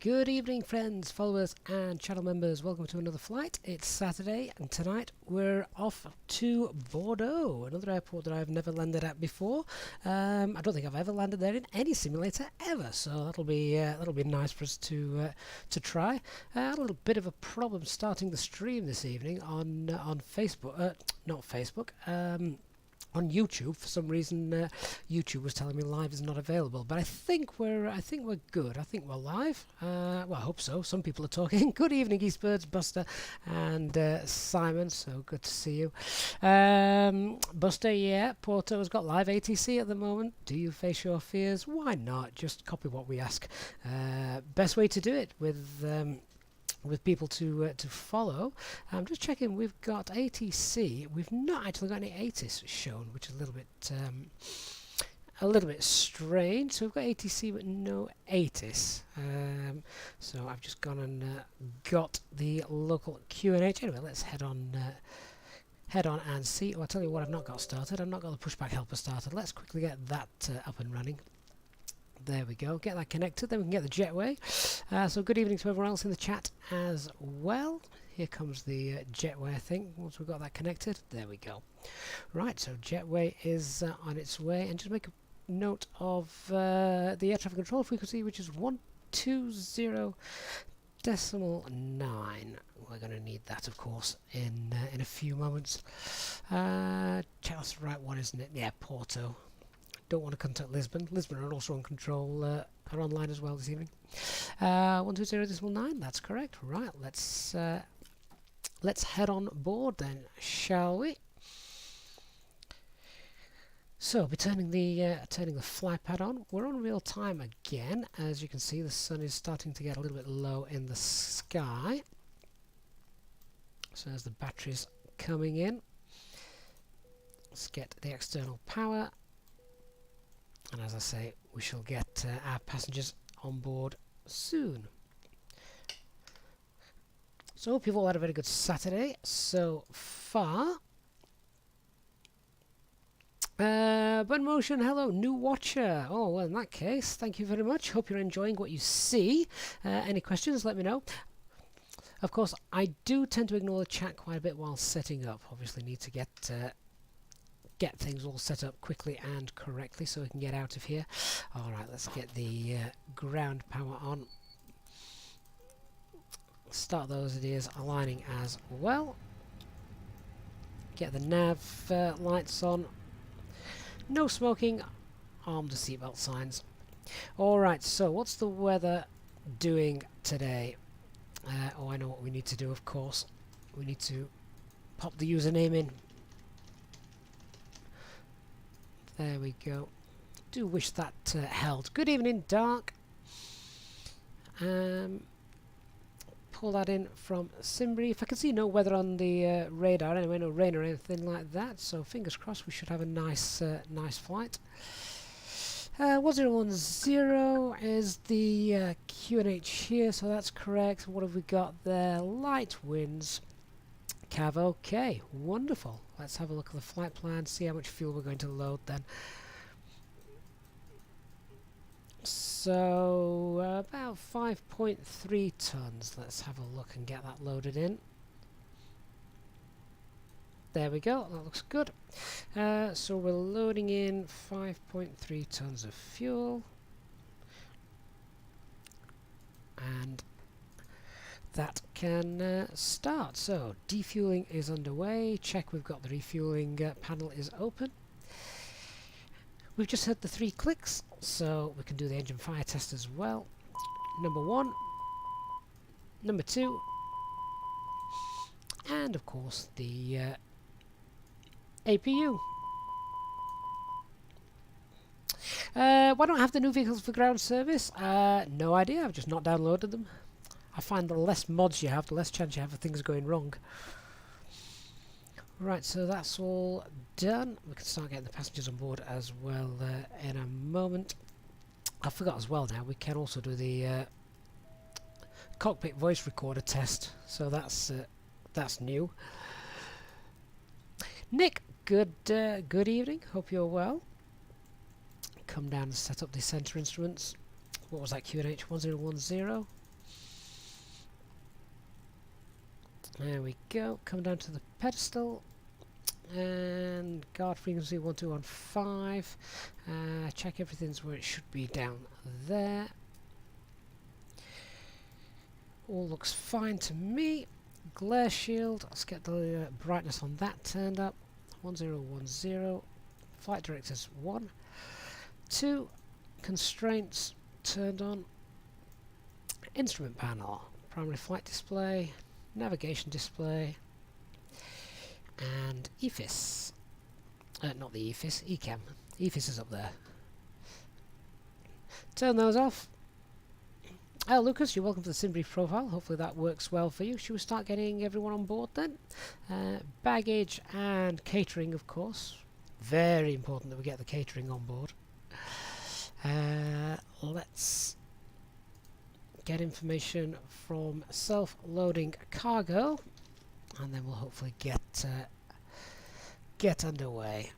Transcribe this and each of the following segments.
Good evening, friends, followers and channel members. Welcome to another flight. It's Saturday and tonight we're off to Bordeaux, another airport that I've never landed at before. I don't think I've ever landed there in any simulator ever, so that'll be nice for us to try. I had a little bit of a problem starting the stream this evening on Facebook, not Facebook. On YouTube. For some reason YouTube was telling me live is not available, but I think we're good. I think we're live. Well, I hope so. Some people are talking. Good evening, Eastbirds, Buster and Simon, so good to see you. Buster, yeah, Porto has got live ATC at the moment. Do you face your fears? Why not? Just copy what we ask. Best way to do it with people to follow. I'm just checking. We've got ATC. We've not actually got any ATIS shown, which is a little bit strange. So we've got ATC but no ATIS. So I've just gone and got the local QNH. Anyway, let's head on and see. Oh, I'll tell you what I've not got started. I've not got the pushback helper started. Let's quickly get that up and running. There we go. Get that connected, then we can get the jetway. So good evening to everyone else in the chat as well. Here comes the jetway, I think. Once we've got that connected, there we go. Right, so jetway is on its way, and just make a note of the air traffic control frequency, which is 120.9. We're going to need that, of course, in a few moments. Check that's the right one, isn't it? Yeah, Porto. Don't want to contact Lisbon. Lisbon are also on control, are online as well this evening. 120.9, that's correct. Right, let's head on board then, shall we? So, we're turning the fly pad on. We're on real time again. As you can see, the sun is starting to get a little bit low in the sky. So, as the batteries coming in, let's get the external power. And as I say, we shall get our passengers on board soon. So hope you've all had a very good Saturday so far. But Motion, hello, new watcher. Oh, well, in that case, thank you very much. Hope you're enjoying what you see. Any questions, let me know. Of course, I do tend to ignore the chat quite a bit while setting up. Obviously need to get things all set up quickly and correctly so we can get out of here. Alright, let's get the ground power on. Start those ideas aligning as well. Get the nav lights on. No smoking. Arm the seatbelt signs. Alright, so what's the weather doing today? Oh, I know what we need to do, of course. We need to pop the username in. There we go. Do wish that held. Good evening, Dark. Pull that in from Simbri. If I can see no weather on the radar, anyway, no rain or anything like that. So fingers crossed, we should have a nice flight. 1010 is the QNH here, so that's correct. What have we got there? Light winds. Cav, okay, wonderful. Let's have a look at the flight plan, see how much fuel we're going to load then. So, about 5.3 tons. Let's have a look and get that loaded in. There we go, that looks good. So we're loading in 5.3 tons of fuel. And that can start. So defueling is underway. Check we've got the refueling panel is open. We've just had the 3 clicks, so we can do the engine fire test as well. Number 1, number 2, and of course the APU. Why don't I have the new vehicles for ground service? No idea, I've just not downloaded them. I find the less mods you have, the less chance you have of things going wrong. Right, so that's all done. We can start getting the passengers on board as well in a moment. I forgot as well now, we can also do the cockpit voice recorder test. So that's new. Nick, good evening. Hope you're well. Come down and set up the center instruments. What was that, QNH 1010? There we go. Come down to the pedestal. And guard frequency 1215. Check everything's where it should be down there. All looks fine to me. Glare shield, let's get the brightness on that turned up. 1010. Flight directors 1. 2. Constraints turned on. Instrument panel, primary flight display, navigation display, and EFIS. Not the EFIS, ECAM. EFIS is up there. Turn those off. Oh, Lucas, you're welcome to the SimBrief profile. Hopefully that works well for you. Should we start getting everyone on board then? Baggage and catering, of course. Very important that we get the catering on board. Let's get information from self-loading cargo, and then we'll hopefully get underway.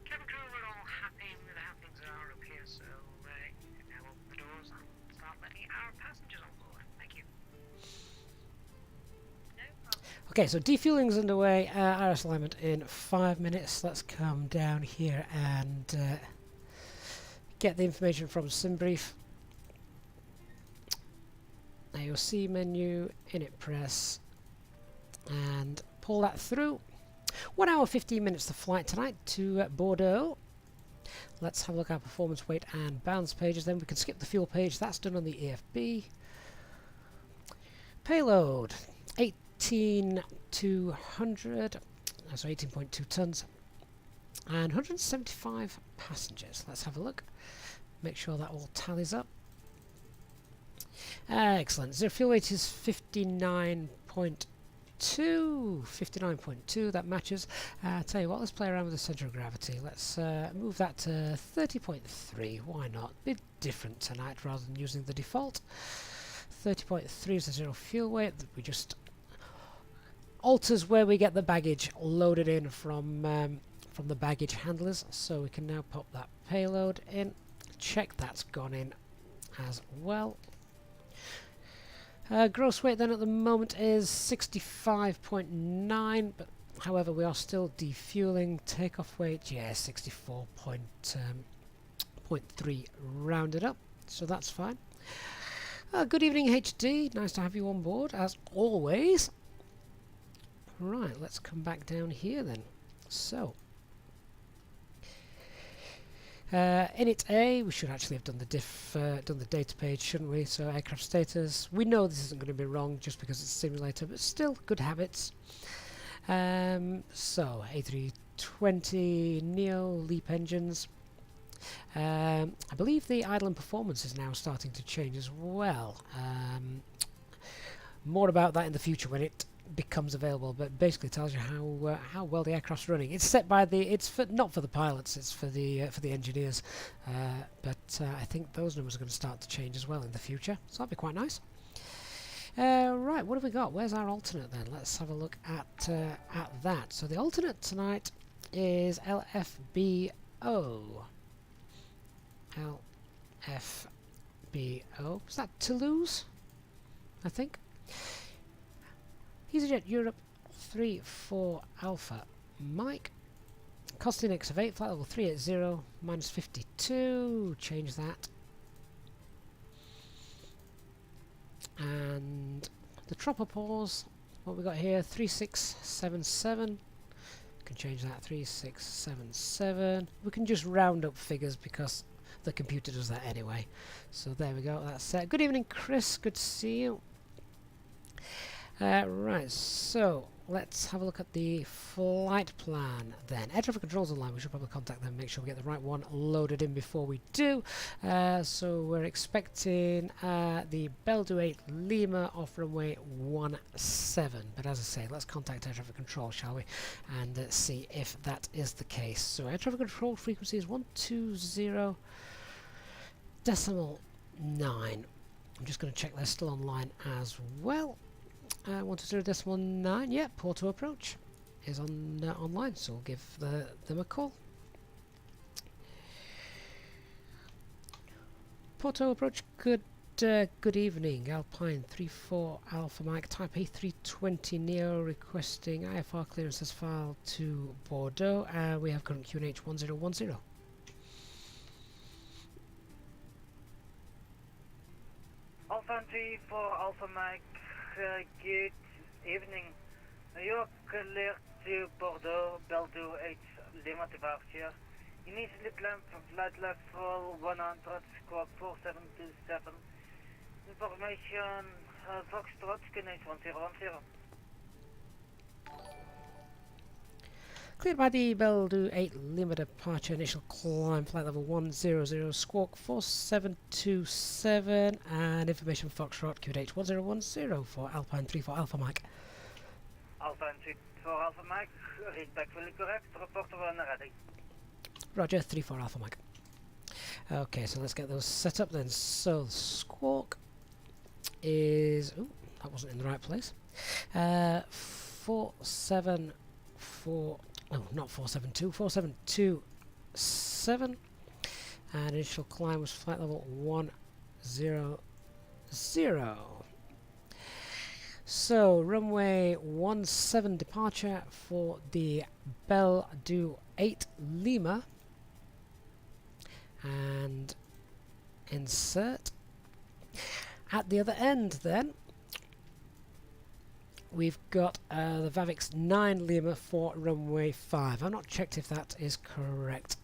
Cabin crew, we're all happy with how things are up here, so you can now open the doors and start letting our passengers on board. Thank you. No problem. Okay, so defueling's underway. IRS alignment in 5 minutes. Let's come down here and get the information from SimBrief. AOC menu, init press, and pull that through. 1 hour 15 minutes to flight tonight to Bordeaux. Let's have a look at our performance, weight and bounds pages. Then we can skip the fuel page. That's done on the AFB. Payload 18,200, so 18.2 tons, and 175 passengers. Let's have a look. Make sure that all tallies up. Excellent. Zero fuel weight is 59.2. 59.2, that matches. Tell you what, let's play around with the centre of gravity. Let's move that to 30.3. Why not? Bit different tonight rather than using the default. 30.3 is the zero fuel weight. We just alters where we get the baggage loaded in from the baggage handlers. So we can now pop that payload in. Check that's gone in as well. Gross weight then at the moment is 65.9, but however we are still defueling. Takeoff weight, yeah, 64.3 rounded up, so that's fine. Good evening HD, nice to have you on board as always. Right, let's come back down here then. So init A, we should actually have done the done the data page, shouldn't we? So aircraft status. We know this isn't going to be wrong just because it's a simulator, but still good habits. So A320 Neo LEAP engines. I believe the idle and performance is now starting to change as well. More about that in the future when it becomes available, but basically tells you how well the aircraft's running. It's set by not for the pilots, it's for the engineers. But I think those numbers are going to start to change as well in the future, so that'll be quite nice. Right, what have we got? Where's our alternate then? Let's have a look at that. So the alternate tonight is LFBO. LFBO. Is that Toulouse? I think. Easyjet Europe 34 Alpha Mike. Cost index of 8, flight level 380, minus 52. Change that. And the tropopause, what we got here, 3677. Can change that, 3677. We can just round up figures because the computer does that anyway. So there we go, that's set. Good evening, Chris, good to see you. Right, so let's have a look at the flight plan then. Air traffic controls online, we should probably contact them, make sure we get the right one loaded in before we do. So we're expecting the Belgium 8 Lima off runway 17. But as I say, let's contact air traffic control, shall we? And see if that is the case. So air traffic control frequency is 120.9. I'm just going to check they're still online as well. 120.9. Yeah, Porto approach is on online, so we'll give them a call. Porto approach, good evening. Alpine 34 Alpha Mike Type A320 Neo requesting IFR clearance as file to Bordeaux. We have current QNH 1010. Alpha 34 Alpha Mike, good evening. You're clear to Bordeaux, Bordeaux 8 Lima departure. Initially climb from flight level 100, squawk 4727. Information, Foxtrot, QNH 1010. Cleared by the Bordeaux 8 Lima departure, initial climb, flight level 100, squawk 4727, and information Foxtrot, QNH 1010 for Alpine 34 Alpha Mike. Alpha 34 Alpha Mike, read back fully correct, report when ready. Roger, 34 Alpha Mike. Okay, so let's get those set up then. So, squawk is... Ooh, that wasn't in the right place. 474... Oh, not 472. 4727. And initial climb was flight level 100. So, runway 17 departure for the Bordeaux 8 Lima. And insert. At the other end then, we've got the Vavix 9 Lima for runway 5. I've not checked if that is correct.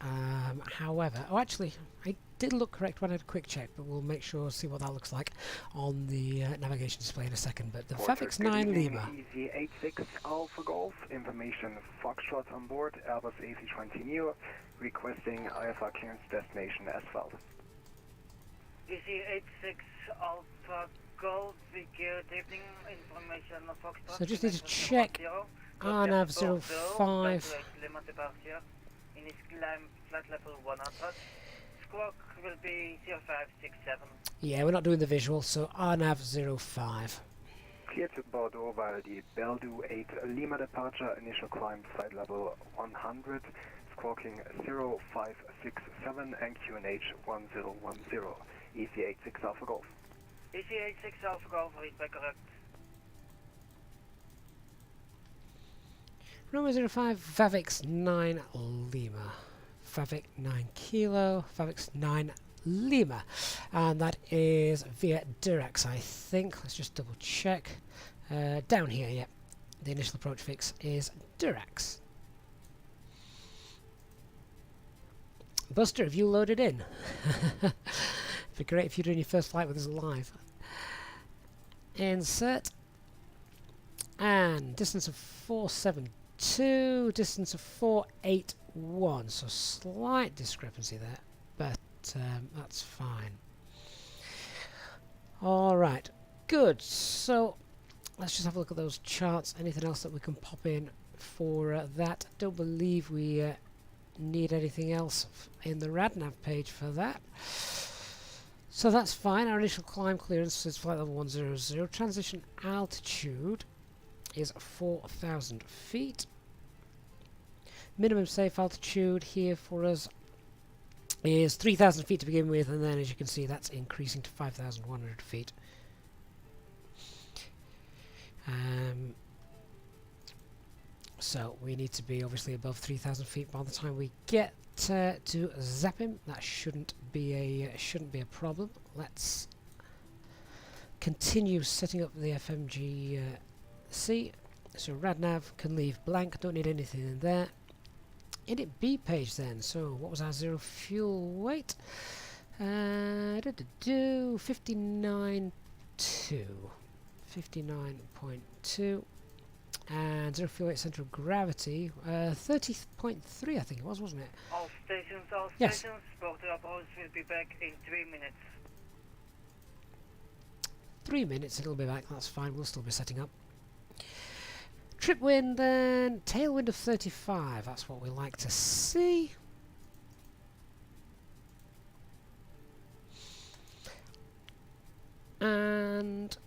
However, oh actually, I did look correct when I had a quick check, but we'll make sure, see what that looks like on the navigation display in a second. But the Vavix 9 Lima. Easyjet Alpha Golf, information Foxtrot on board, Airbus A320 Neo, requesting IFR clearance destination asphalt. Easyjet Alpha Golf, good evening, information of Foxtrot. So just need to check RNAV 05. Lima departure, initial climb, flight level 100. Squawk will be 0567. Yeah, we're not doing the visual, so RNAV 05. Clear to Bordeaux via the Bordeaux 8 Lima departure, initial climb flight level 100, squawking 0567 and QNH 1010. EC86 Alpha Golf. EC86 Alpha Golf, read back correct. Runway 05, Vavix 9 Lima. Vavix 9 Kilo, Vavix 9 Lima. And that is via Durax, I think. Let's just double check. Down here, yeah. The initial approach fix is Durax. Buster, have you loaded in? It'd be great if you're doing your first flight with us live. Insert. And distance of 472, distance of 481. So slight discrepancy there, but that's fine. Alright, good. So let's just have a look at those charts. Anything else that we can pop in for that? Don't believe we need anything else in the RadNav page for that. So that's fine. Our initial climb clearance is flight level 100. Transition altitude is 4,000 feet. Minimum safe altitude here for us is 3,000 feet to begin with, and then as you can see that's increasing to 5,100 feet. So we need to be obviously above 3,000 feet by the time we get to Zappim. That shouldn't be a problem. Let's continue setting up the FMG C. So RadNav can leave blank, don't need anything in there. Init B page then. So what was our zero fuel weight? 59.2. 59.2. And zero fuel weight center of gravity, 30.3 I think it was, wasn't it? All stations, Yes. Porto approach will be back in 3 minutes. 3 minutes it'll be back, that's fine, we'll still be setting up. Trip wind then, tailwind of 35, that's what we like to see. And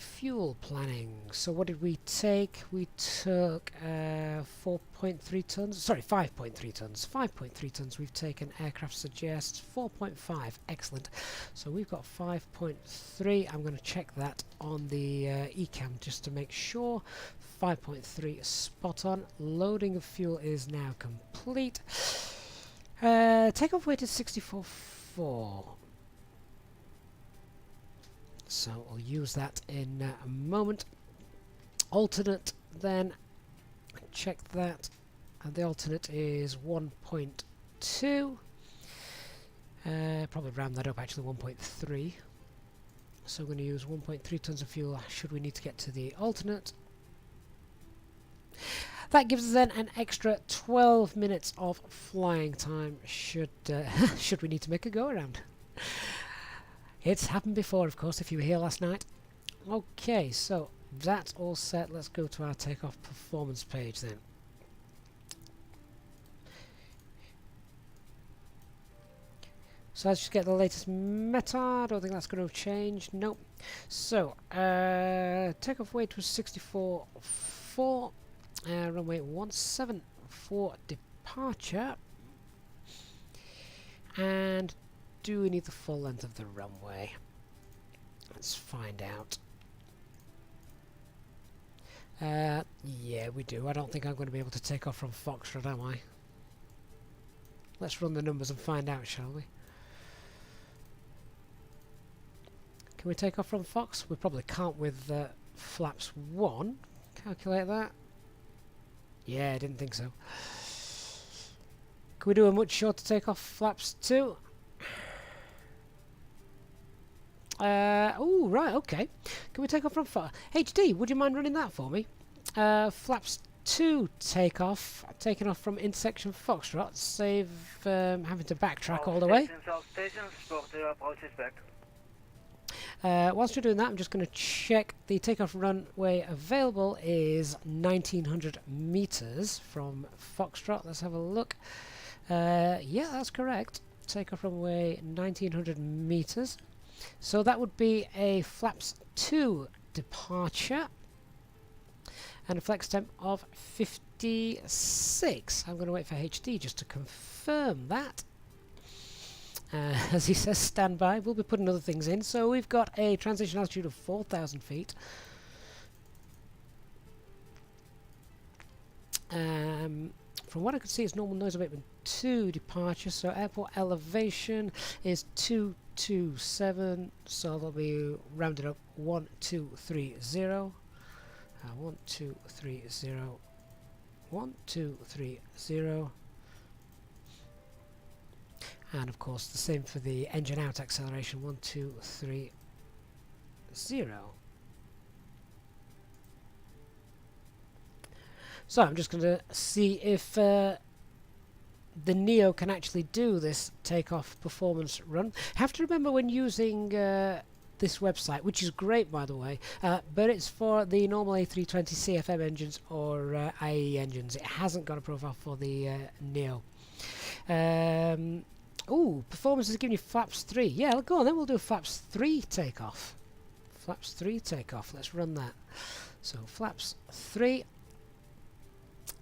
fuel planning. So what did we take? We took 4.3 tons. Sorry, 5.3 tons. 5.3 tons. We've taken. Aircraft suggests 4.5. Excellent. So we've got 5.3. I'm going to check that on the ECAM just to make sure. 5.3 spot on. Loading of fuel is now complete. Takeoff weight is 64.4. So I'll use that in a moment. Alternate then, check that, and the alternate is 1.2. Probably round that up, actually 1.3. So we're going to use 1.3 tons of fuel should we need to get to the alternate. That gives us then an extra 12 minutes of flying time should should we need to make a go around. It's happened before, of course, if you were here last night. Okay, so that's all set. Let's go to our takeoff performance page then. So let's just get the latest meta. I don't think that's going to change. Nope. So, takeoff weight was 64.4. Runway 17 for departure. And do we need the full length of the runway? Let's find out. Yeah, we do. I don't think I'm going to be able to take off from Foxtrot, am I? Let's run the numbers and find out, shall we? Can we take off from Fox? We probably can't with flaps 1. Calculate that. Yeah, I didn't think so. Can we do a much shorter takeoff flaps 2? Oh, right, okay. Can we take off from HD, would you mind running that for me? Flaps 2 takeoff, taking off from intersection Foxtrot, save having to backtrack all the way. Whilst you're doing that, I'm just going to check the takeoff runway available is 1900 meters from Foxtrot. Let's have a look. Yeah, that's correct. Takeoff runway 1900 meters. So that would be a flaps 2 departure and a flex temp of 56. I'm going to wait for HD just to confirm that. As he says, stand by. We'll be putting other things in. So we've got a transition altitude of 4,000 feet. From what I could see, it's normal noise abatement 2 departure. So airport elevation is 227. So that'll be rounded up 1230. 1230. 1230. And of course the same for the engine out acceleration, 1230. So I'm just going to see if the Neo can actually do this takeoff performance run. Have to remember when using this website, which is great by the way, but it's for the normal A320 CFM engines or IE engines. It hasn't got a profile for the Neo. Ooh, performance is giving you flaps 3. Yeah, go on then, we'll do flaps 3 takeoff. Flaps 3 takeoff, let's run that. So flaps 3,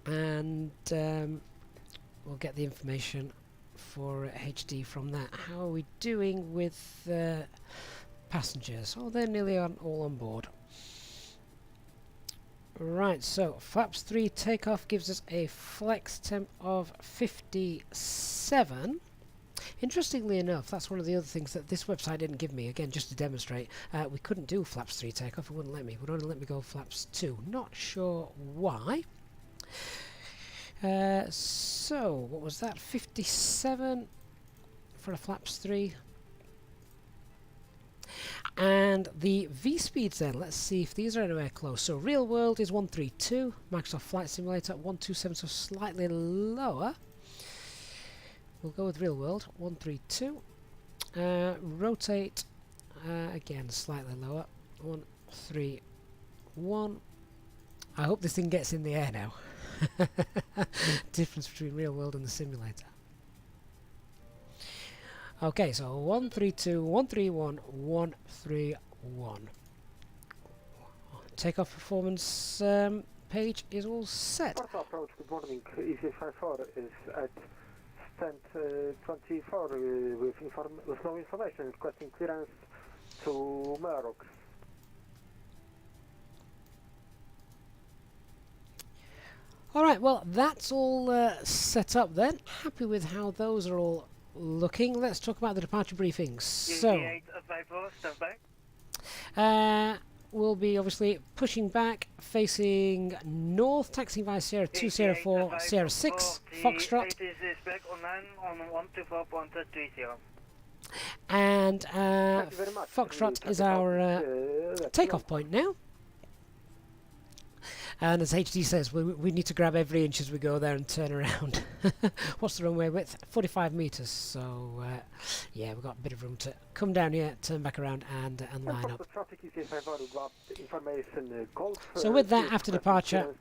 and we'll get the information for HD from that. How are we doing with passengers? Oh, they're nearly all on board. Right, so flaps 3 takeoff gives us a flex temp of 57. Interestingly enough, that's one of the other things that this website didn't give me. Again, just to demonstrate, we couldn't do flaps 3 takeoff. It wouldn't let me. It would only let me go flaps 2. Not sure why. So, what was that? 57 for a flaps 3. And the V-speeds then, let's see if these are anywhere close. So real world is 132, Microsoft Flight Simulator 127, so slightly lower. We'll go with real world, 132. Rotate, again slightly lower, 131. I hope this thing gets in the air now. Difference between real world and the simulator. Okay, so 132, 131, 131. takeoff performance page is all set. Porto approach, good morning. Easyjet is at stand 24 with no information, requesting clearance to Merox. Alright, well that's all set up then. Happy with how those are all looking. Let's talk about the departure briefings. So, Easyjet, stand by. we'll be obviously pushing back, facing north, taxiing via Sierra 204, Sierra 6, Foxtrot. And Foxtrot is our takeoff point now. And as HD says, we need to grab every inch as we go there and turn around. What's the runway width? 45 metres. So, yeah, we've got a bit of room to come down here, turn back around and line up. So with that, after departure,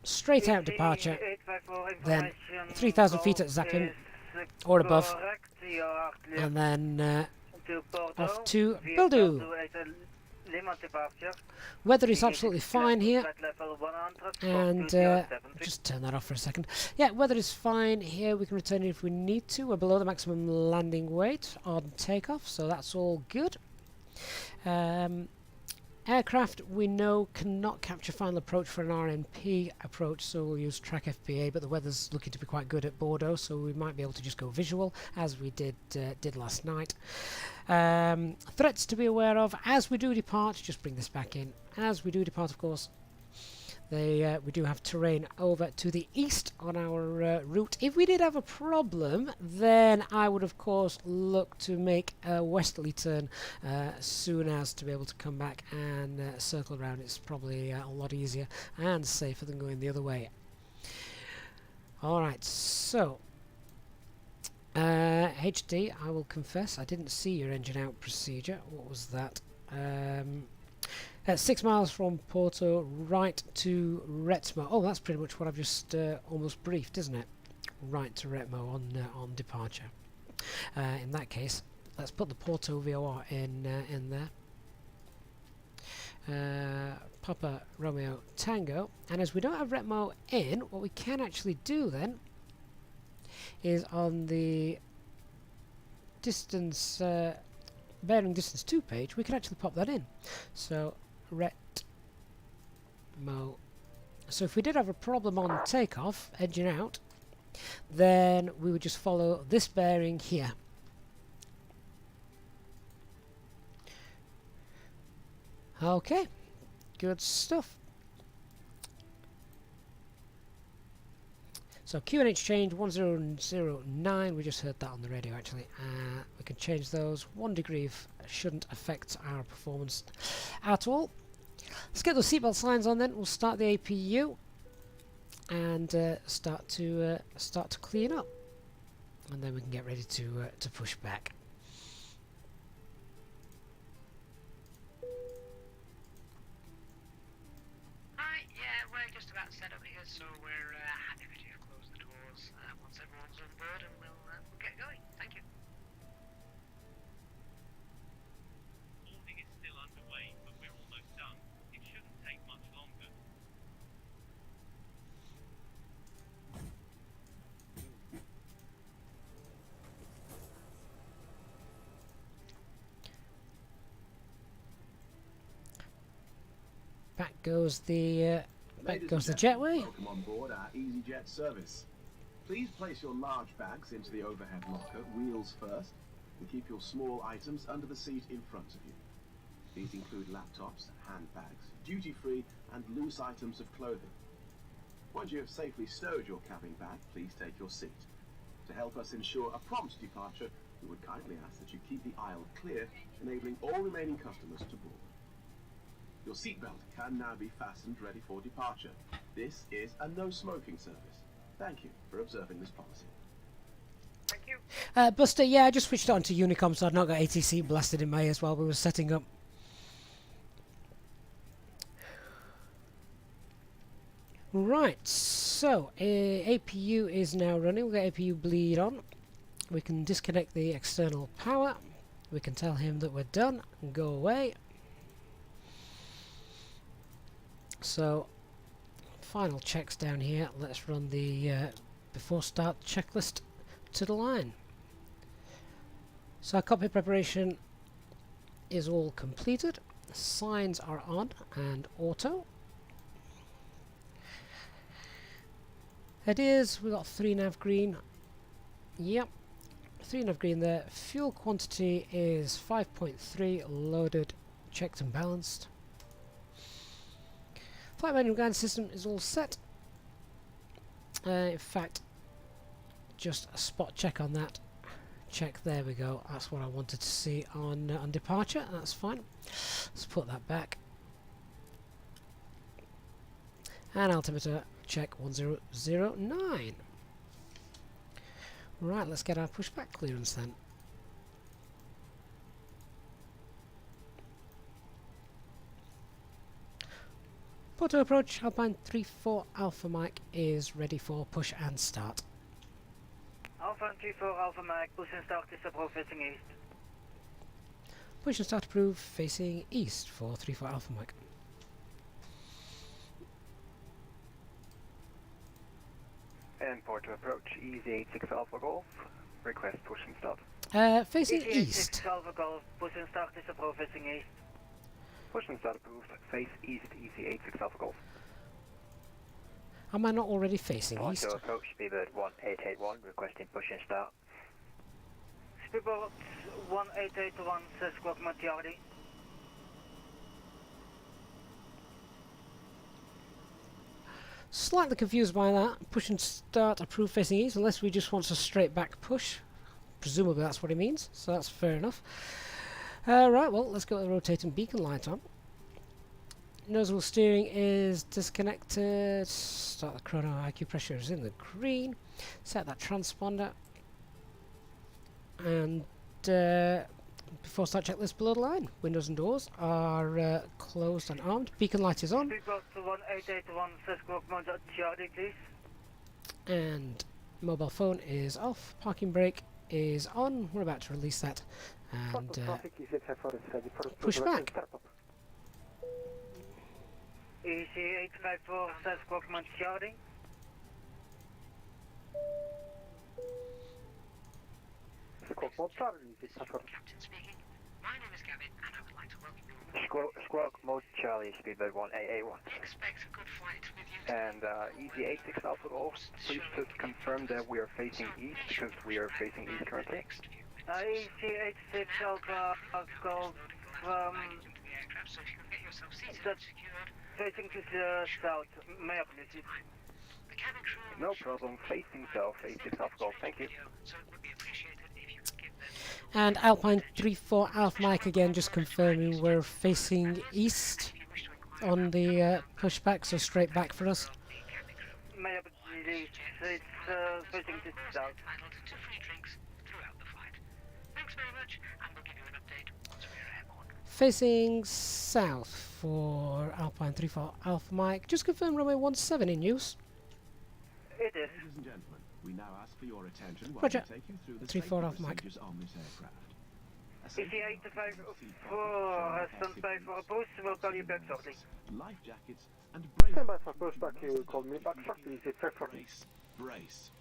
straight out departure, then 3,000 feet at Zappim or above, and then off to Bordeaux. Weather is absolutely fine here, and just turn that off for a second. Yeah, weather is fine here. We can return if we need to. We're below the maximum landing weight on takeoff, so that's all good. Aircraft we know cannot capture final approach for an RNP approach, so we'll use track FPA, but the weather's looking to be quite good at Bordeaux, so we might be able to just go visual as we did last night. Threats to be aware of as we do depart. Just bring this back in. As we do depart, of course, we do have terrain over to the east on our route. If we did have a problem, then I would of course look to make a westerly turn soon as to be able to come back and circle around. It's probably a lot easier and safer than going the other way. Alright, so HD, I will confess I didn't see your engine out procedure. What was that? 6 miles from Porto, right to Retmo. Oh, that's pretty much what I've just almost briefed, isn't it? Right to Retmo on departure. In that case, let's put the Porto VOR in there. Papa Romeo Tango. And as we don't have Retmo in, what we can actually do then is on the distance bearing distance 2 page, we can actually pop that in. So Retmo. So if we did have a problem on takeoff, edging out, then we would just follow this bearing here. Okay, good stuff. So QNH change 1009, we just heard that on the radio actually. We can change those. 1 degree shouldn't affect our performance at all. Let's get those seatbelt signs on then. We'll start the APU and start to clean up, and then we can get ready to push back. Hi, yeah, we're just about set up here, so we're happy for you to close the doors once everyone's on board, and we'll get going. Thank you. Boarding is still underway, but we're almost done. It shouldn't take much longer. Back goes the jetway. Welcome on board our Easyjet service. Please place your large bags into the overhead locker, wheels first, and keep your small items under the seat in front of you. These include laptops, handbags, duty-free and loose items of clothing. Once you have safely stowed your cabin bag, please take your seat. To help us ensure a prompt departure, we would kindly ask that you keep the aisle clear, enabling all remaining customers to board. Your seatbelt can now be fastened ready for departure. This is a no-smoking service. Thank you for observing this policy. Thank you. Buster, yeah, I just switched it on to Unicom, so I'd not got ATC blasted in my ears while we were setting up. Right, so APU is now running. We've got APU bleed on. We can disconnect the external power. We can tell him that we're done and go away. So, final checks down here. Let's run the before start checklist to the line. So, cockpit preparation is all completed. Signs are on and auto. It is, we've got 3 nav green. Yep, 3 nav green there. Fuel quantity is 5.3, loaded, checked and balanced. Flight manual guidance system is all set. In fact, just a spot check on that. Check, there we go. That's what I wanted to see on departure. That's fine. Let's put that back. And altimeter check 1009. Right, let's get our pushback clearance then. Porto approach, Alpine 34 Alpha Mike is ready for push and start. Alpha 34 Alpha Mike, push and start is approach facing east. Push and start approved facing east for 34 Alpha Mike. And Porto approach, Easyjet Alpha Golf. Request push and start. Facing Easyjet east. Alpha Golf, push and start is approach facing east. Push and start approved. Face east, Easyjet Alpha Golf. Am I not already facing east? Porto approach, Speedbird 1881, requesting push and start. Speedbird 1881, says squawk Montiardi. Slightly confused by that. Push and start approved facing east, unless we just want a straight back push. Presumably that's what it means, so that's fair enough. Right, well, let's get the rotating beacon light on. Nozzle steering is disconnected. Start the chrono. IQ pressure is in the green. Set that transponder. And before start checklist below the line. Windows and doors are closed and armed. Beacon light is on. Speedbird 1881, says squawk Montiardi, please. And mobile phone is off. Parking brake is on. We're about to release that. And push back. EC854, says squawk Montiardi. Captain speaking. My name is Gavin, and I would like to welcome you on board. Squawk mode Charlie, Speedbird 1881. Expect a good flight with you. And Easyjet Alpha Golf, please just confirm that we are facing east, because we are facing east currently. EC86 Alpha Golf, So if you can get yourself seated and that's secured, facing to the south. May I please? the cabin crew No problem, facing south, 86 Alpha Golf, thank you. so it would be appreciated if you could give them And Alpine 34 Alpha Mike again, just confirming we're facing east on the pushback, so straight back for us. May I please? It's facing to the south. entitled to free drinks throughout the flight. Thanks very much, and we'll give you an update once we're airborne. Facing south for Alpine 34 Alpha Mike. Just confirm runway 17 in use. It is. Ladies and gentlemen, we now ask for your attention while Roger. we take you through the 34 safety off mic. procedures on this aircraft. A safety EC854, stand by for a boost. We'll call you back shortly. life jackets, and brace. Stand by for pushback, you will call me back shortly. Is it fair for me? Brace.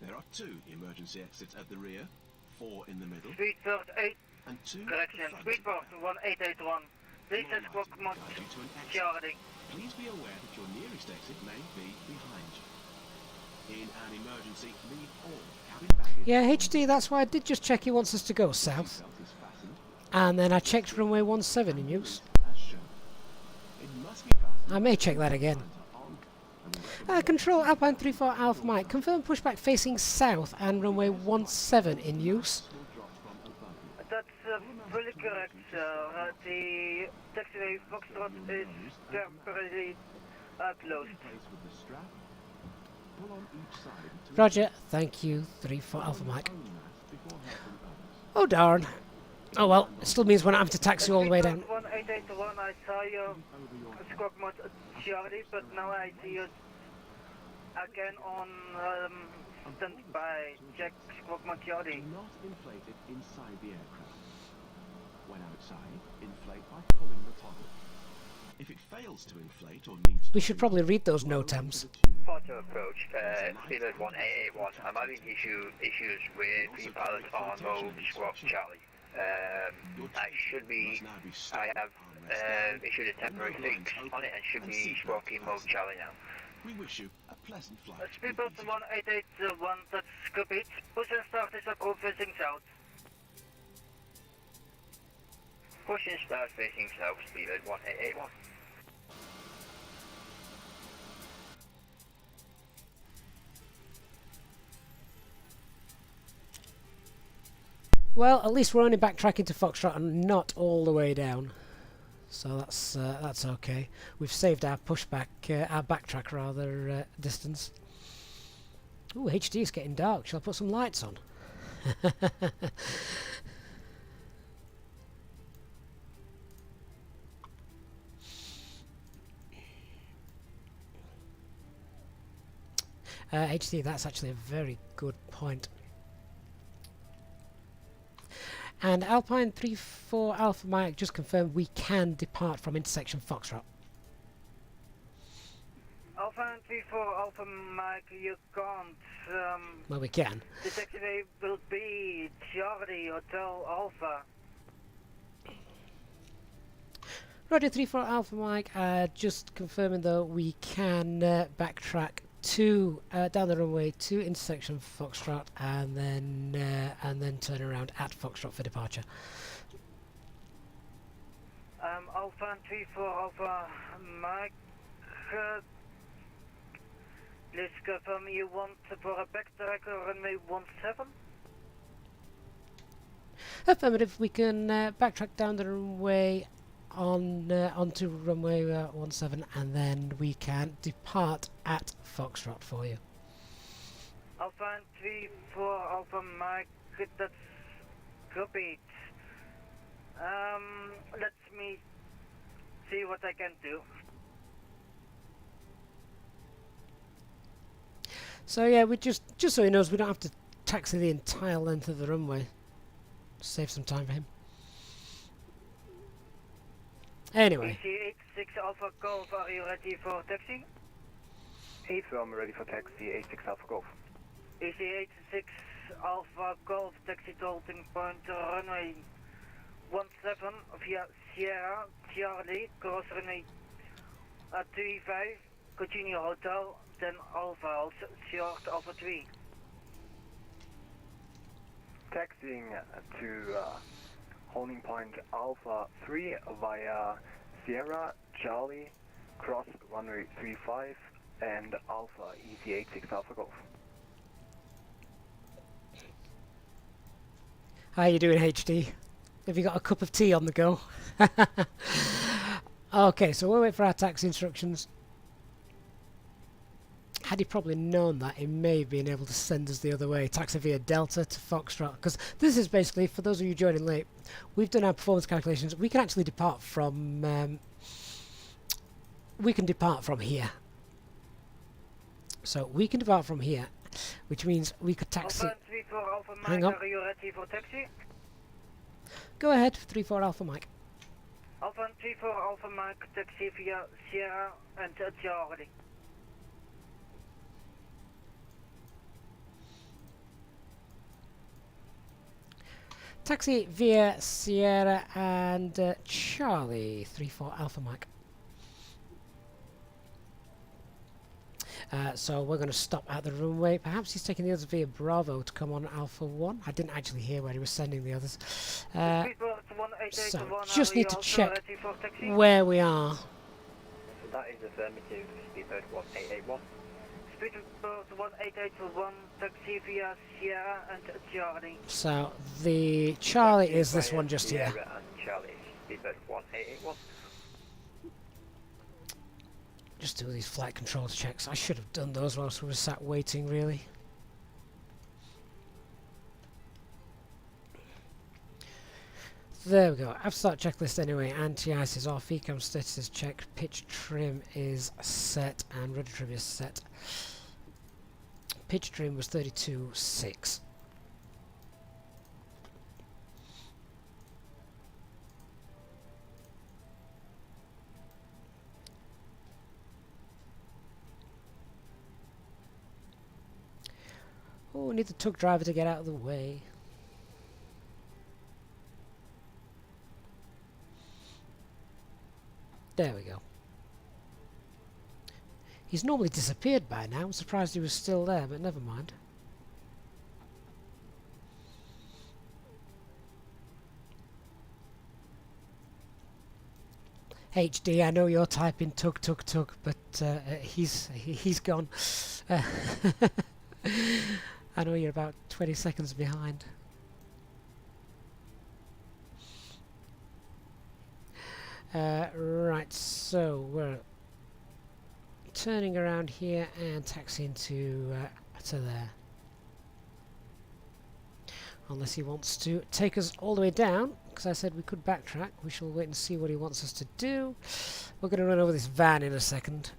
There are 2 emergency exits at the rear, 4 in the middle, Speedbird 8, and 2 correction. at the front. Speedbird 1881. This is squawk Montiardi. Please be aware that your nearest exit may be behind you. In an emergency, leave all cabin baggage. Yeah, HD, that's why I did just check he wants us to go south. Seatbelt is fastened And then I checked runway 17 in use. as shown. It must be fastened. I may check that again. On, and we recommend Control Alpine 34 Alpha Mike. Confirm pushback facing south and runway 17 in use. will drop from above you. That's fully correct, sir. The taxiway Foxtrot is temporarily closed. Place with the strap. Pull on each side to Roger, thank you, 34 Alpha Mike. own mast before helping others. Oh darn. Oh well, it still means we're not having to taxi all the way down. 1881, I saw you Over your head. squawk Montiardi, but now I see you again on standby. Check squawk Montiardi. Do not inflate it inside the aircraft. When outside, inflate by pulling the toggle. If it fails to inflate or needs We should probably read those NOTAMs. Porto approach, speedbird 1881. I'm having issues with the pilot on mode squawk Charlie. I have issued a temporary fix on it and should be squawking mode Charlie now. We wish you a pleasant flight. Speedbird 1881, that's copied. Push and start is approved facing south. Push and start facing south, speedbird 1881. Well, at least we're only backtracking to Foxtrot and not all the way down. So that's okay. We've saved our pushback, our backtrack rather, distance. Ooh, HD is getting dark. Shall I put some lights on? HD, that's actually a very good point. And Alpine 34 Alpha Mike just confirmed we can depart from intersection Foxtrot. Alpha 34 Alpha Mike, you can't. Well, we can. The taxiway will be Charlie Hotel Alpha. Roger 34 Alpha Mike, just confirming though we can backtrack to down the runway to intersection Foxtrot and then turn around at Foxtrot for departure. Alpha 34 Alpha Mike, please confirm you want for a backtrack runway 17? Affirmative, we can backtrack down the runway onto runway 17 and then we can depart at Foxtrot for you. Alpha 34 Alpha Mike, that's copied. Let me see what I can do. So yeah, we just so he knows, we don't have to taxi the entire length of the runway. Save some time for him. Anyway. EC86 Alpha Golf, are you ready for taxi? 8, so I'm ready for taxi, 86 Alpha Golf. EC86 Alpha Golf, taxi to halting point runway 17 via Sierra, Charlie, cross runway 35, continue hotel, then Alpha, short Alpha 3. Taxiing to holding point Alpha 3 via Sierra, Charlie, cross runway 35 and Alpha, EC86 Alpha Golf. How you doing, HD? Have you got a cup of tea on the go? Okay, so we'll wait for our taxi instructions. Had he probably known that, he may have been able to send us the other way, taxi via Delta to Foxtrot. Because this is basically, for those of you joining late, we've done our performance calculations. We can actually depart from here. So we can depart from here, which means we could taxi. Alpha 34 Alpha Mike, Hang on. are you ready for taxi? Go ahead, 34 Alpha Mike. Alpha 34 Alpha Mike, taxi via Sierra and Charlie. Taxi via Sierra and Charlie, 34 Alpha Mike. So we're going to stop at the runway. Perhaps he's taking the others via Bravo to come on Alpha 1. I didn't actually hear where he was sending the others. So just need to check where we are. That is affirmative, speedbird 1881. Speedbird 1881, taxi via Sierra and Charlie. So the Charlie is this one just here. Sierra and Charlie, speedbird 1881. Just do these flight controls checks. I should have done those whilst we were sat waiting, really. There we go. I've start checklist anyway. Anti-ice is off. Ecom status is checked. Pitch trim is set. And rudder trim is set. Pitch trim was 32.6. we need the tug driver to get out of the way. There we go. He's normally disappeared by now. I'm surprised he was still there, but never mind. HD, I know you're typing tug tug tug, but he's gone. I know you're about 20 seconds behind. Right, so we're turning around here and taxiing to there. Unless he wants to take us all the way down, because I said we could backtrack. We shall wait and see what he wants us to do. We're going to run over this van in a second.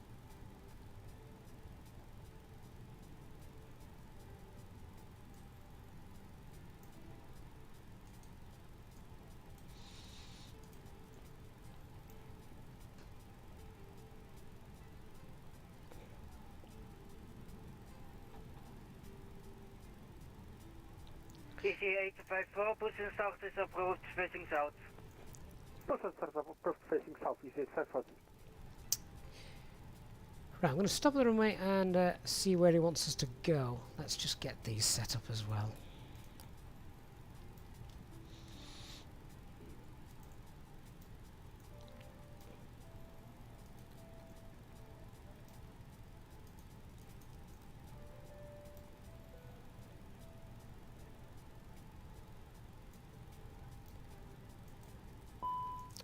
Easyjet push and start is approach facing south. Push and start approach facing south, Easyjet 540. Right, I'm going to stop the runway and see where he wants us to go. Let's just get these set up as well.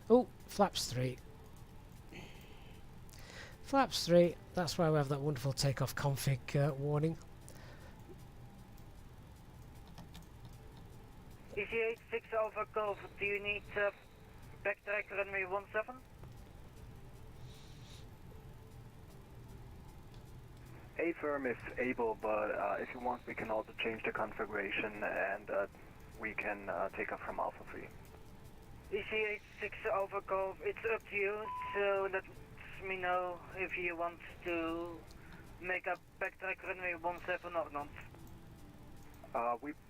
Oh, flaps 3. Flaps 3, that's why we have that wonderful takeoff config warning. Easyjet 6 Alpha Golf, do you need backtrack runway 17? A firm is able, but if you want, we can also change the configuration and we can take off from Alpha 3. Easyjet 6 Alpha Golf, it's up to you, so let me know if you want to make a backtrack runway 17 or not.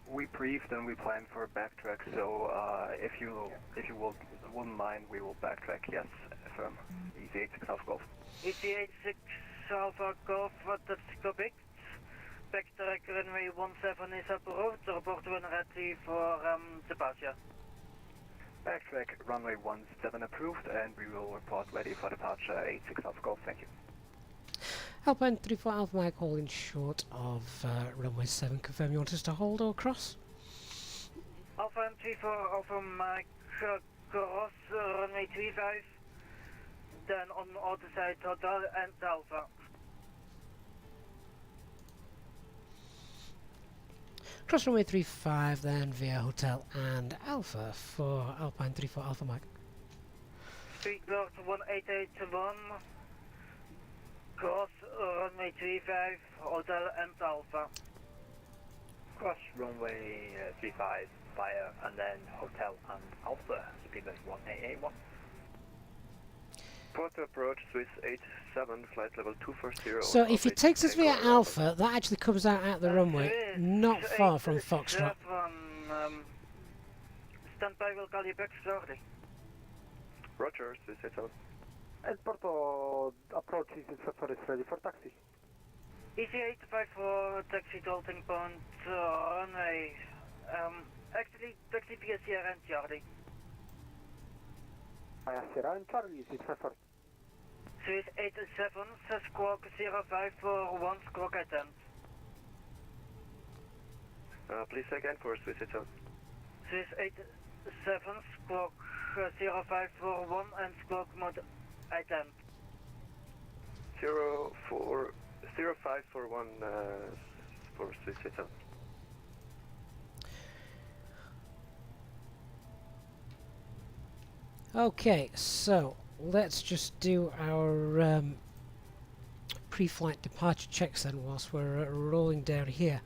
We briefed and we planned for a backtrack, so if you wouldn't mind, we will backtrack. Yes, firm. Easyjet 6 Alpha Golf. Easyjet 6 Alpha Golf, that's correct. Backtrack runway 17 is approved. Report when ready for departure. Backtrack runway 17 approved, and we will report ready for departure 86 Alpha Golf. Thank you. Alpine 34 Alpha Mike holding short of runway 7. Confirm you want us to hold or cross? Alpha 34 Alpha Mike cross runway 35. Then on the other side Hotel and Alpha. Cross runway 35 then via Hotel and Alpha for Alpine 34 Alpha Mike. Speed Lord 1881. Cross runway 35, Hotel and Alpha. Cross runway 35 via and then Hotel and Alpha, speed limit 1881. Porto approach Swiss 87, flight level 240. So if it takes us via Alpha, that actually comes out at the runway, not far from Foxtrot. Stand by, will call you back shortly. Roger, Swiss 87. And Porto approach is ready for taxi. Easyjet 54 taxi to holding point runway. Actually, taxi via Sierra and Charlie. Sierra and Charlie, is it 540? Swiss 87, squawk 0541, squawk attend. Please again for Swiss 87. Swiss 87, squawk 0541 and squawk mode attend. 0541 for Swiss 87. Okay, so let's just do our pre-flight departure checks then whilst we're rolling down here.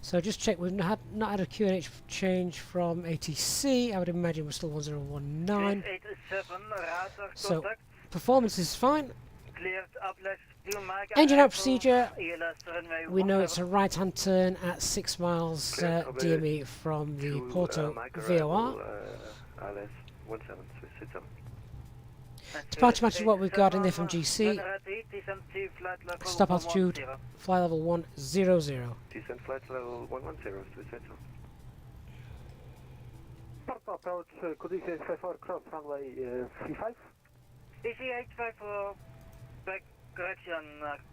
So just check, we've not had a QNH change from ATC. I would imagine we're still 1019. Swiss 87, radar So contact. performance is fine. Cleared uplift Engine out procedure. ELS runway We know 17. it's a right-hand turn at 6 miles DME from the Porto VOR. ALS 17 Swiss 7. Departure matches what we've got in the FMGC. Stop altitude, fly level 100. Descent flight level 110 Swiss 7. Porto approach, could you say 54 cross runway 35? Easyjet back correction,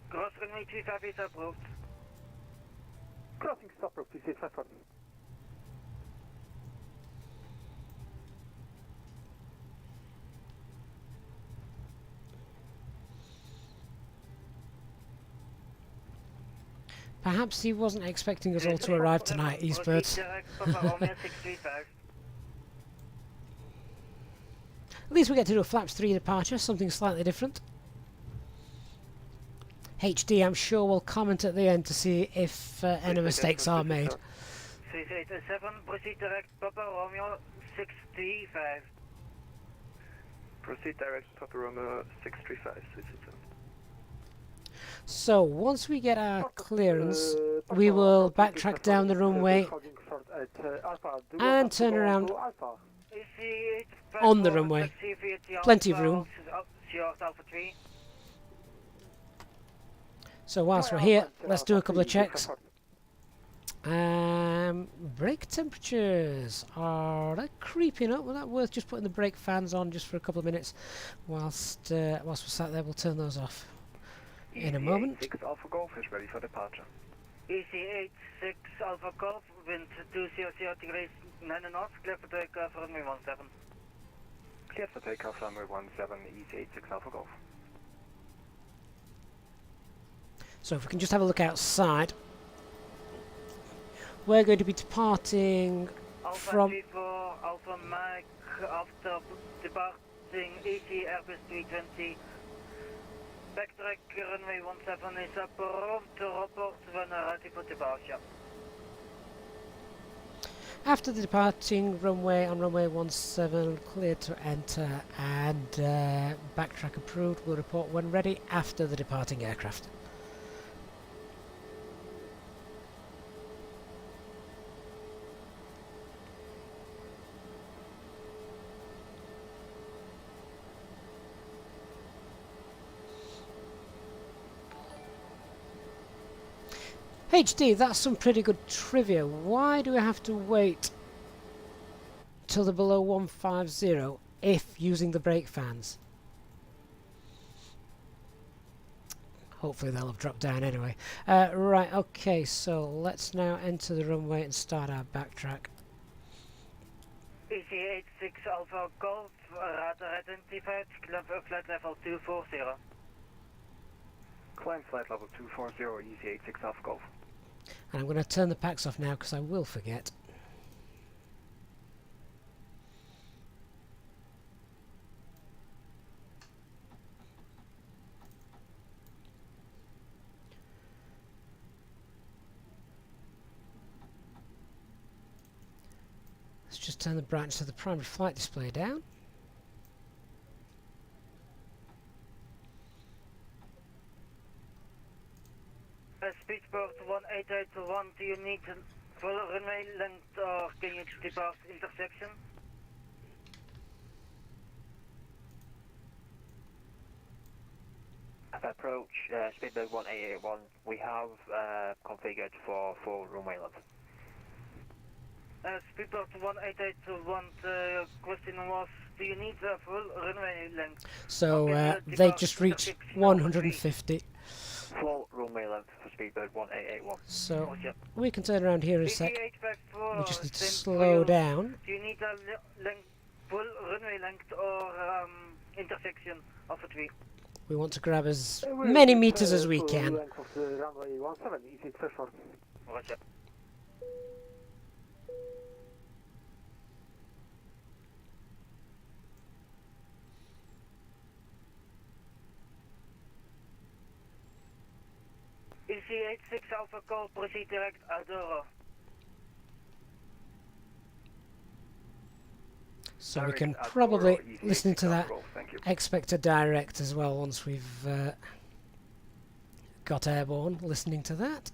cross runway 35 is approved. Crossing stop rope, Easyjet 54. Perhaps he wasn't expecting us all to arrive tonight, Eastbirds. At least we get to do a flaps 3 departure, something slightly different. HD, I'm sure, will comment at the end to see if any mistakes are made. 687, proceed direct, Papa Romeo 635. Proceed direct, Papa Romeo 635 Swiss 7. So, once we get our clearance, we will backtrack down the runway and turn around on the runway. Plenty of room. So whilst we're here, let's do a couple of checks. Brake temperatures are creeping up. Was that worth just putting the brake fans on just for a couple of minutes whilst we're sat there? We'll turn those off in a moment. 6 Alpha Golf is ready for departure. Easyjet 6 Alpha Golf, wind 200 degrees 9 knots, clear for takeoff, runway 17. Cleared for takeoff, runway 17, Easyjet 6 Alpha Golf. So if we can just have a look outside, we're going to be departing from... Alpha Alpha Mike, after departing AC Airbus 320. Backtrack runway 17 is approved to report when ready for departure. After the departing runway on runway 17, cleared to enter, and backtrack approved. We'll report when ready after the departing aircraft. HD, that's some pretty good trivia. Why do we have to wait till the below 150 if using the brake fans? Hopefully they'll have dropped down anyway. Right, okay, so let's now enter the runway and start our backtrack. Easyjet 6 Alpha Golf, radar identified, flight level 240. Climb flight level 240, Easyjet 6 Alpha Golf. And I'm going to turn the packs off now because I will forget. Let's just turn the brightness of the primary flight display down. Speedport 1881, do you need full runway length or can you depart intersection? Approach, Speedbird 1881, we have configured for full runway length. Speedport 1881, the question was, do you need a full runway length? So they just reached 150. Full runway length for Speedbird 1881. So we can turn around here in a sec. We just need to slow down. Do you need a full runway length or intersection of the three? We want to grab as many meters as we can. Length of the runway 17, is it threshold? Roger. Easyjet 6 Alpha Golf, proceed direct Adoro. So we can probably listen to that expect a direct as well once we've got airborne listening to that.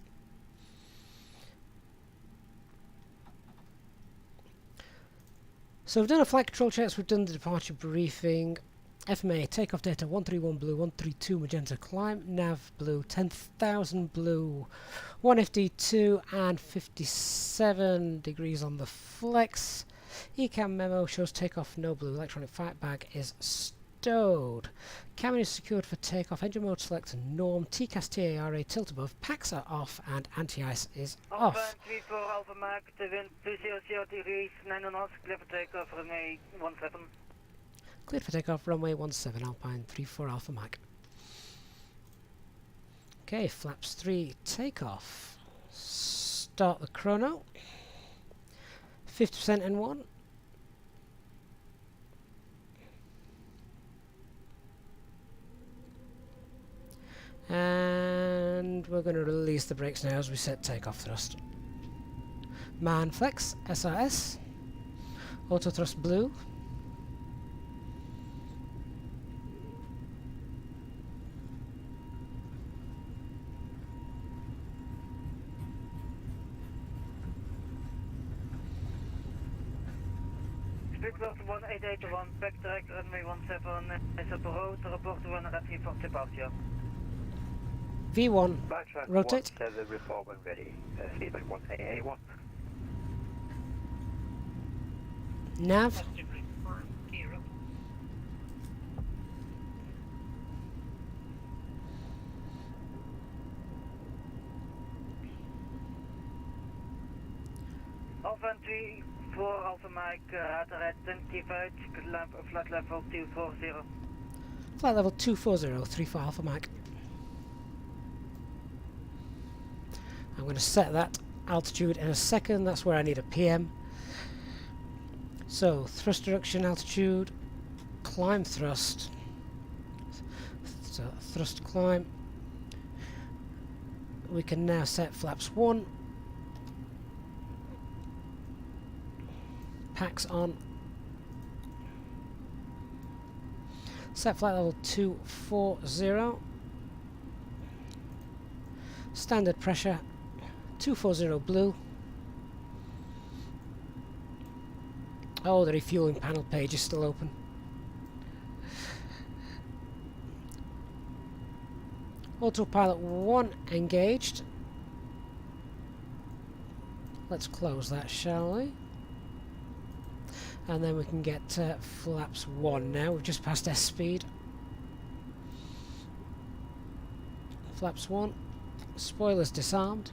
So we've done a flight control checks, we've done the departure briefing. FMA, takeoff data 131 blue, 132 magenta, climb, nav blue, 10,000 blue, 152 and 57 degrees on the flex. ECAM memo shows takeoff no blue, electronic flight bag is stowed. Cabin is secured for takeoff, engine mode select norm, TCAS TARA tilt above, packs are off and anti-ice is off. Alpha 34 Alpha Mike, the wind 200 degrees, 9 knots, clear for takeoff, runway 17. Cleared for takeoff, runway 17, Alpine 34 Alpha Mike. Okay, flaps 3, takeoff. Start the chrono. 50% N1. And we're going to release the brakes now as we set takeoff thrust. Man flex, SRS. Auto thrust blue. Speedbird 1881, backtrack, runway 17, is up road, report 1 for departure. V1, Backtrack rotate. 17, report when ready. Feedback 1881. Nav. Positive report. Gear up. Alpha 34 Alpha Mike, at 25, flight level 240. Flight level 240, 34 Alpha Mike. I'm going to set that altitude in a second, that's where I need a PM. So, thrust direction, altitude, climb thrust. So, thrust climb. We can now set flaps 1. Packs on. Set flight level 240. Standard pressure 240 blue. Oh, the refueling panel page is still open. Autopilot 1 engaged. Let's close that, shall we? And then we can get flaps 1 now. We've just passed S speed. Flaps 1. Spoilers disarmed.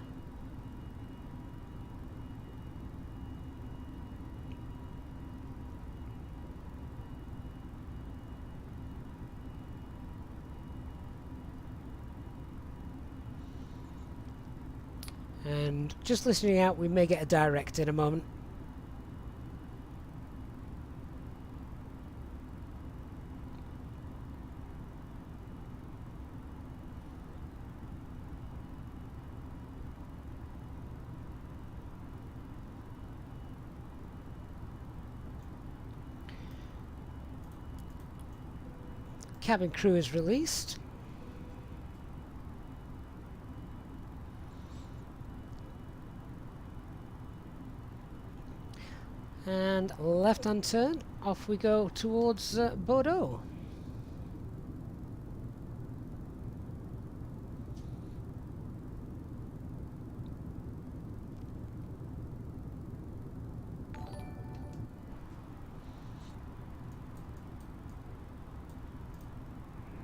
And just listening out, we may get a direct in a moment. Cabin crew is released. And left-hand turn, off we go towards Bordeaux.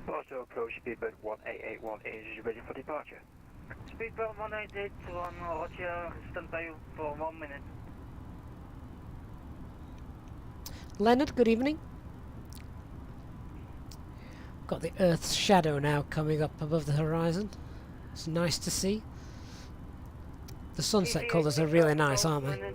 Porto approach speedbird 1881 is ready for departure. Speedbird 1881, Roger, stand by for 1 minute. Leonard, good evening. Got the Earth's shadow now coming up above the horizon. It's nice to see. The sunset colours are really nice, aren't they?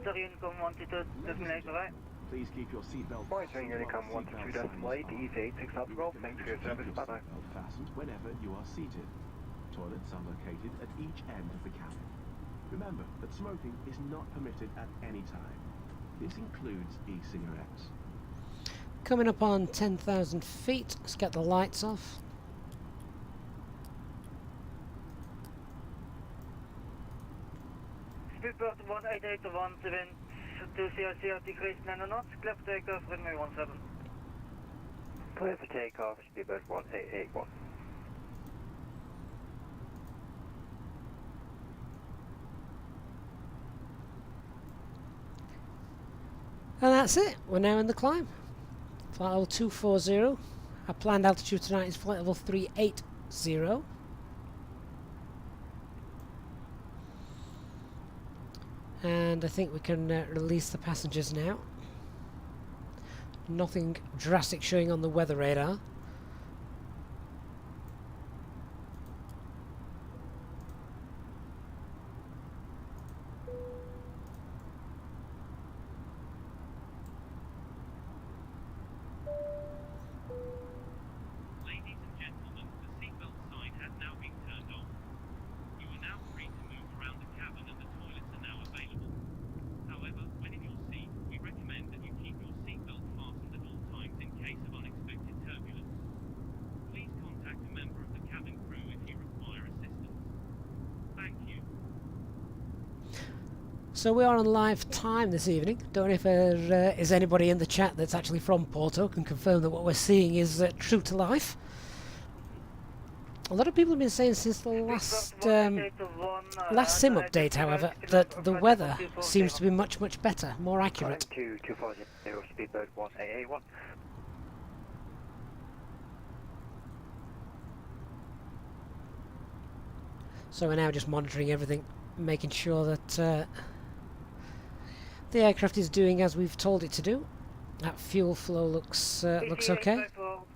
Please keep your seatbelt Monitoring Unicom 122.8, Easyjet takes up roll. Thanks for your service. Bye bye. fastened whenever you are seated. Toilets are located at each end of the cabin. Remember that smoking is not permitted at any time. This includes e-cigarettes. Coming up on 10,000 feet. Let's get the lights off. 881 to wind 20 degrees 9 knots, clear for takeoff, runway 17. Clear for takeoff, speedbird 1881. And that's it. We're now in the climb. Flight level 240. Our planned altitude tonight is flight level 380. And I think we can release the passengers now. Nothing drastic showing on the weather radar. Ladies and gentlemen, the seatbelt sign has now been turned on. You are now free to move around the cabin and the toilets are now available. However, when in your seat, we recommend that you keep your seatbelt fastened at all times in case of unexpected turbulence. Please contact a member of the cabin crew if you require assistance. Thank you. So we are on live time this evening. Don't know if there is anybody in the chat that's actually from Porto can confirm that what we're seeing is true to life. A lot of people have been saying since the last SIM update, however, that the weather seems to be much better, more accurate. 2240, speedbird 1881. So we're now just monitoring everything, making sure that the aircraft is doing as we've told it to do. That fuel flow looks okay.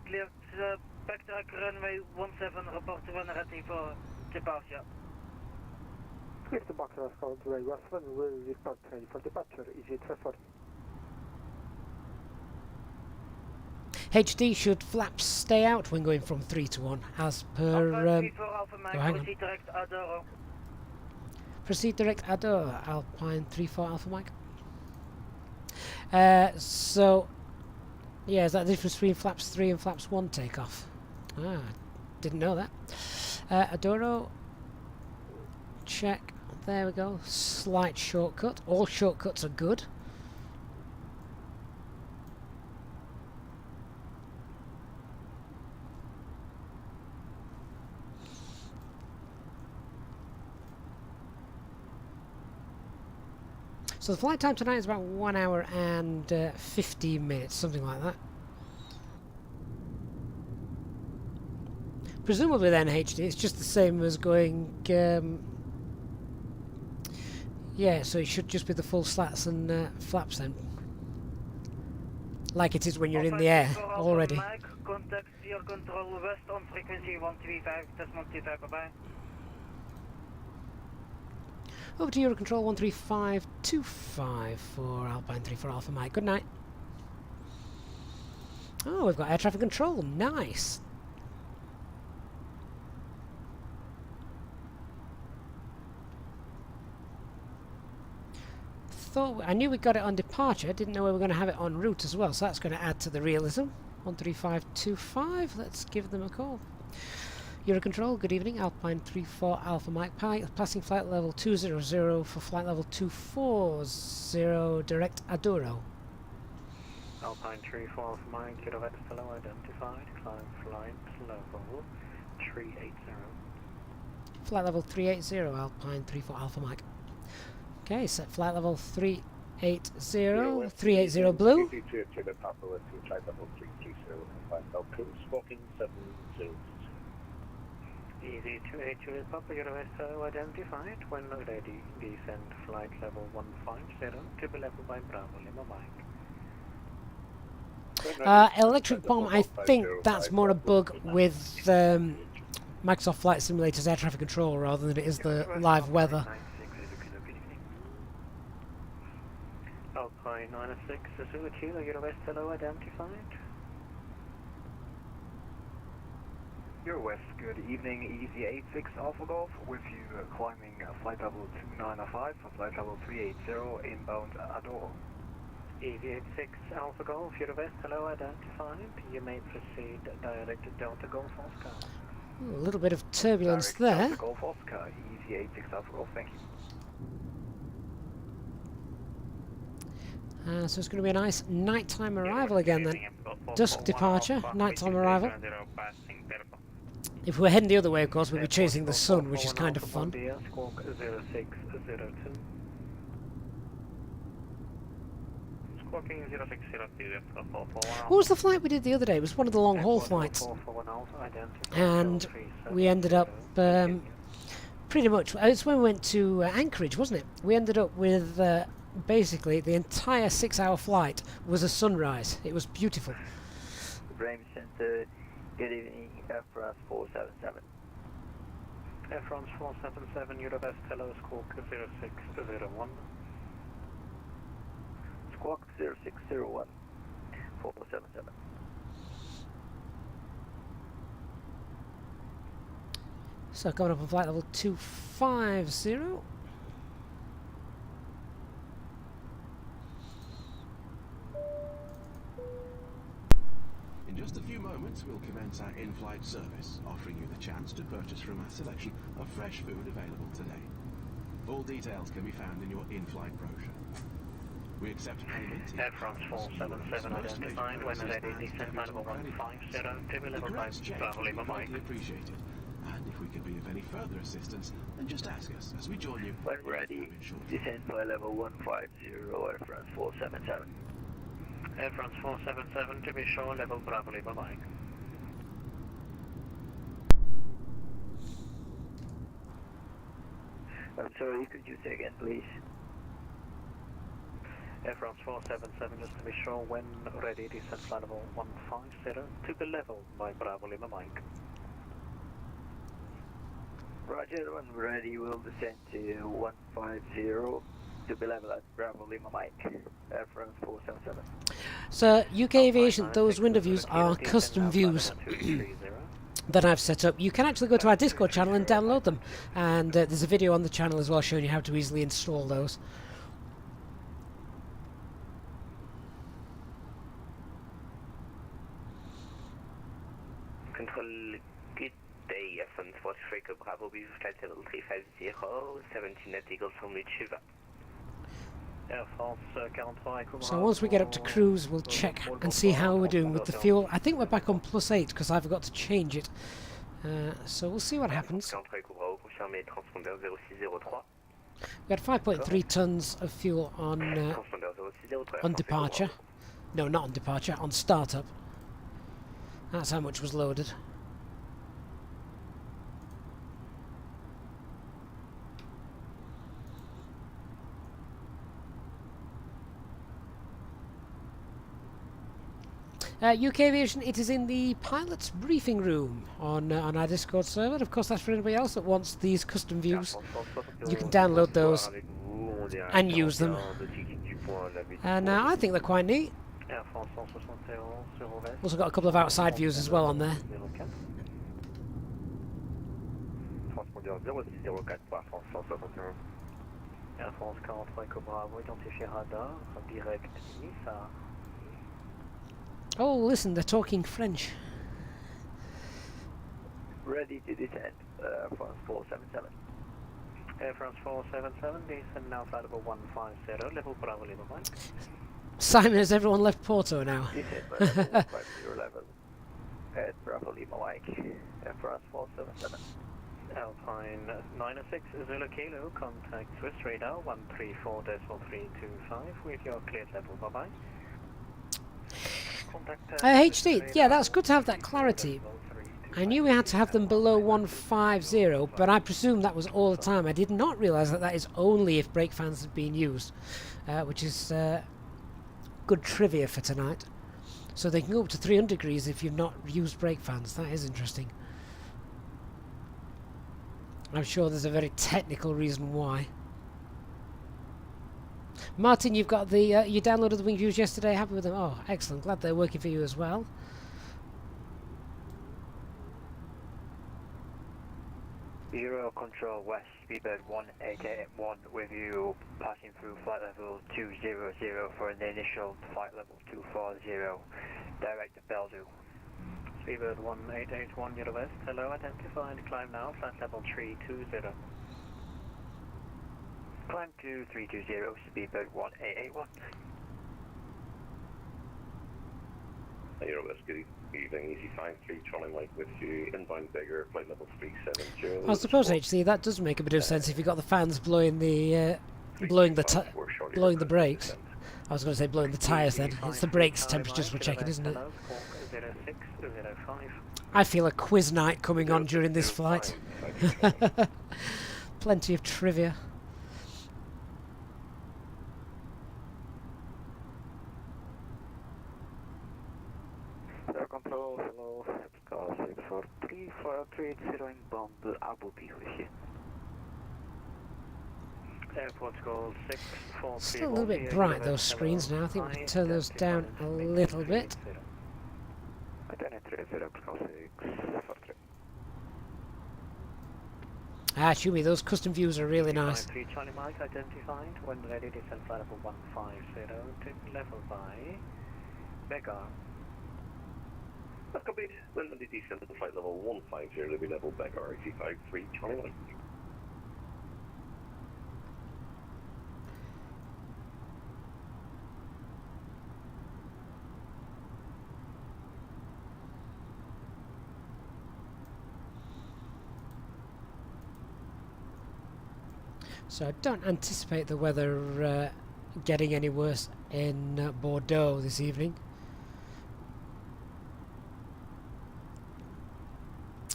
Clear backtrack runway 17, report when ready for departure. Clear to backtrack runway 17, will report ready for departure, Easyjet. HD, should flaps stay out when going from 3 to 1 as per... hang on. Proceed direct Adore, Alpine 34 Alpha Mike. So, yeah, is that the difference between flaps 3 and flaps 1 takeoff? Ah, didn't know that. Adoro, check, there we go, slight shortcut. All shortcuts are good. So the flight time tonight is about 1 hour and 15 minutes, something like that. Presumably then HD, it's just the same as going... yeah, so it should just be the full slats and flaps then. Like it is when you're in the air already. Contact your control west on frequency 135.25, bye-bye. Over to Eurocontrol 13525 for Alpine 34 Alpha Mike. Good night. Oh, we've got air traffic control. Nice. I knew we got it on departure. Didn't know we were going to have it en route as well. So that's going to add to the realism. 13525. Let's give them a call. Eurocontrol, good evening, Alpine 34 Alpha Mike, passing flight level 200 for flight level 240, direct Adoro. Alpine 34 Alpha Mike, Easyjet fellow identified, climb flight level 380. Flight level 380, Alpine 34 Alpha Mike. Okay, set flight level 380, 380 blue. Easy 280 Papa, Euro fellow identified, when ready, descend flight level 150 to be level by Bravo Lima Mike. Electric bomb, I think that's more a bug with Microsoft Flight Simulator's air traffic control rather than it is the live weather. Alpine 96, Zulu Kilo, Euro fellow identified. Your West, good evening, Easyjet Alpha Golf, with you climbing flight level 295 for flight level 380 inbound Adore. Easyjet Alpha Golf, your West, hello, identified. You may proceed direct Delta Golf Oscar. A little bit of turbulence Direct there. Delta Golf Oscar, Easyjet Alpha Golf, thank you. So it's going to be a nice nighttime arrival again then. Dusk departure, nighttime arrival. If we're heading the other way, of course, we'll be chasing the sun, which is kind of fun. What was the flight we did the other day? It was one of the long haul flights. And we ended up pretty much, it's when we went to Anchorage, wasn't it? We ended up with basically the entire 6-hour flight was a sunrise. It was beautiful. Brahim Center, good evening, Air France 477. Air France 477, Eurowest, hello, squawk 0601. Squawk 0601, 477. So coming up on flight level 250. In just a few moments, we'll commence our in-flight service, offering you the chance to purchase from our selection of fresh food available today. All details can be found in your in-flight brochure. We accept payment. Air France 477 identified when ready, descent flight level 150 to be level 5, Lima Mike. Appreciated. And if we can be of any further assistance, then just ask us as we join you. When ready, descent flight level 150, Air France 477. Air France 477 to be sure, level Bravo Lima Mike. I'm sorry, could you say again, please? Air France 477, just to be sure, when ready, descent flight level 150 to be level by Bravo Lima Mike. Roger, when ready, we'll descend to 150 to be level at Bravo Lima Mike. Air France 477. So UK Aviation, those window views are custom views that I've set up. You can actually go to our Discord channel and download them, and there's a video on the channel as well showing you how to easily install those. Control, good day, F1 43 Bravo, be flight level 350, 17 at Eagle from Chuva. Air France 43 So once we get up to cruise, we'll check and see how we're doing with the fuel. I think we're back on +8 because I forgot to change it. So we'll see what happens. We had 5.3 tons of fuel on departure. No, not on departure, on startup. That's how much was loaded. UK Aviation, it is in the pilot's briefing room on our Discord server. Of course, that's for anybody else that wants these custom views. You can download those and use them. And I think they're quite neat. Also got a couple of outside views as well on there. Air France 43 Bravo, identifié radar, direct Nice. Oh, listen, they're talking French. Ready to descend, Air France 477. Air France 477, descend now flight level 150, level Bravo Lima Mike. Simon, has everyone left Porto now? Descend level 150 level at Bravo Lima Mike. Air France 477. Alpine 906 Zulu Kilo, contact Swiss radar 134.325 with your cleared level, bye bye. HD, yeah, that's good to have that clarity. I knew we had to have them below 150, but I presume that was all the time. I did not realise that that is only if brake fans have been used, which is good trivia for tonight. So they can go up to 300 degrees if you've not used brake fans. That is interesting. I'm sure there's a very technical reason why. Martin, you've got the you downloaded the wing views yesterday. Happy with them? Oh, excellent. Glad they're working for you as well. Euro Control West, speedbird 1881 with you passing through flight level 200 for an initial flight level 240, direct to Bordeaux. Speedbird 1881 Eurowest, hello, identified, climb now, flight level 320. Climb to 320, speedbird 1881. 1881 Eurowest, hello, identified, climb now, flight level 320. 320, speedbird 1881. 1881. 1881 Eurowest, hello, identified, climb to 320, speedbird 1881. 1881. 1881 Eurowest, hello, identified, climb to 320, speedbird 1881. Euro Whiskey, evening, Easy 53, Charlie Mike with you, inbound bigger, flight level 370. I suppose HC that does make a bit of sense if you've got the fans blowing the blowing the brakes. I was going to say blowing the tyres then. It's the brakes temperatures we're checking, isn't it? I feel a quiz night coming on during this flight. Plenty of trivia. Air control, hello, Scar 643 4380 inbound Abu Dhabi with you. Airport call 643. Still a little bit bright, those screens now. I think we can turn those down a little bit. Ah, Shumi, those custom views are really nice. 3 Charlie Mike identified. When ready, descend flight level 150 to level by Begar. That's complete. When the descend to flight level 150 to be level Begar, AC53, Charlie Mike. So I don't anticipate the weather getting any worse in Bordeaux this evening.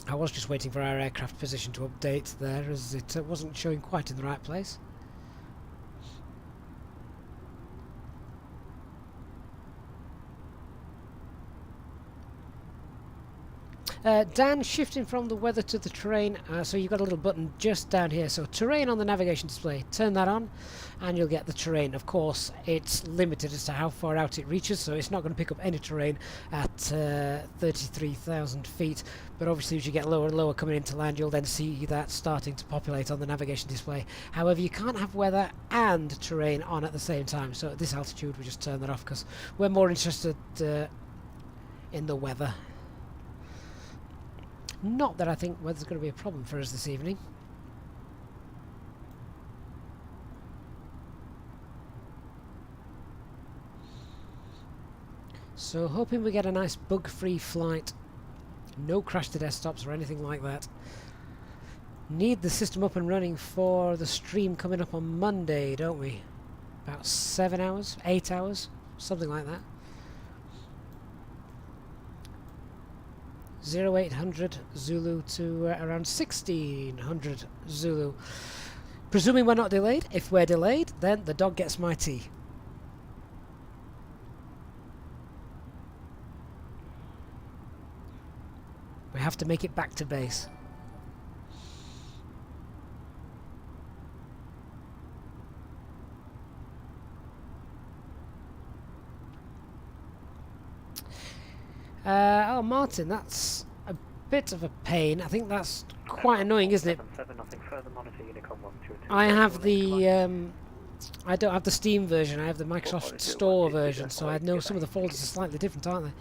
I was just waiting for our aircraft position to update there, as it wasn't showing quite in the right place. Dan, shifting from the weather to the terrain, so you've got a little button just down here, so terrain on the navigation display, turn that on and you'll get the terrain. Of course it's limited as to how far out it reaches, so it's not going to pick up any terrain at 33,000 feet, but obviously as you get lower and lower coming into land you'll then see that starting to populate on the navigation display. However, you can't have weather and terrain on at the same time, so at this altitude we just turn that off because we're more interested in the weather. Not that I think weather's going to be a problem for us this evening. So hoping we get a nice bug-free flight. No crash to desktops or anything like that. Need the system up and running for the stream coming up on Monday, don't we? About 7 hours? 8 hours? Something like that. 0800 Zulu to around 1600 Zulu. Presuming we're not delayed. If we're delayed, then the dog gets my tea. We have to make it back to base. Oh, Martin, that's a bit of a pain. I think that's quite annoying, isn't it? I have the I don't have the Steam version. I have the Microsoft Store version, so I know some of the folders are slightly different, aren't they?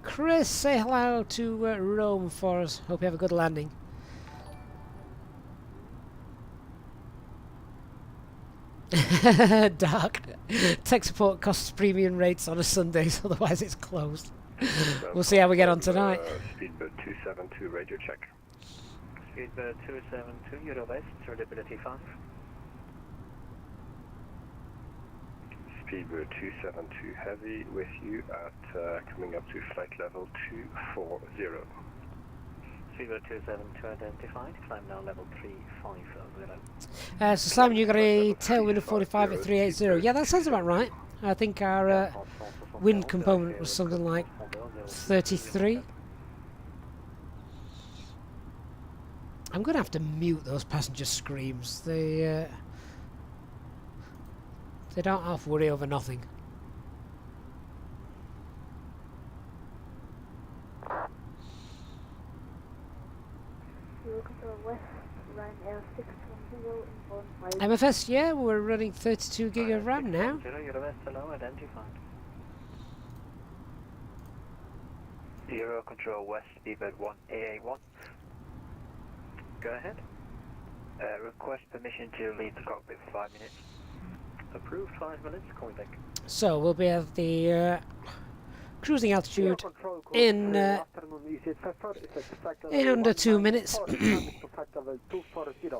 Chris, say hello to Rome for us. Hope you have a good landing. Dark. Tech support costs premium rates on a Sunday, so otherwise it's closed. We'll see how we get on tonight. Speedbird 272, radio check. Speedbird 272, Euro West, reliability 5. Speedbird 272 heavy with you at coming up to flight level 240. Speedbird 272 identified, climb now level 350. So Simon, you got a tailwind of 45 at 380. Yeah, that sounds about right. I think our wind component was something like 33. I'm going to have to mute those passenger screams. They don't half worry over nothing. MFS, yeah, we're running 32 gig of RAM now. Zero control west, speedbird 1AA1. Go ahead. Request permission to leave the cockpit for 5 minutes. Approved 5 minutes, call me back. So we'll be at the cruising altitude Control, in afternoon, Easyjet 54 is at flight level in under 2 minutes. 194, to flight level 240.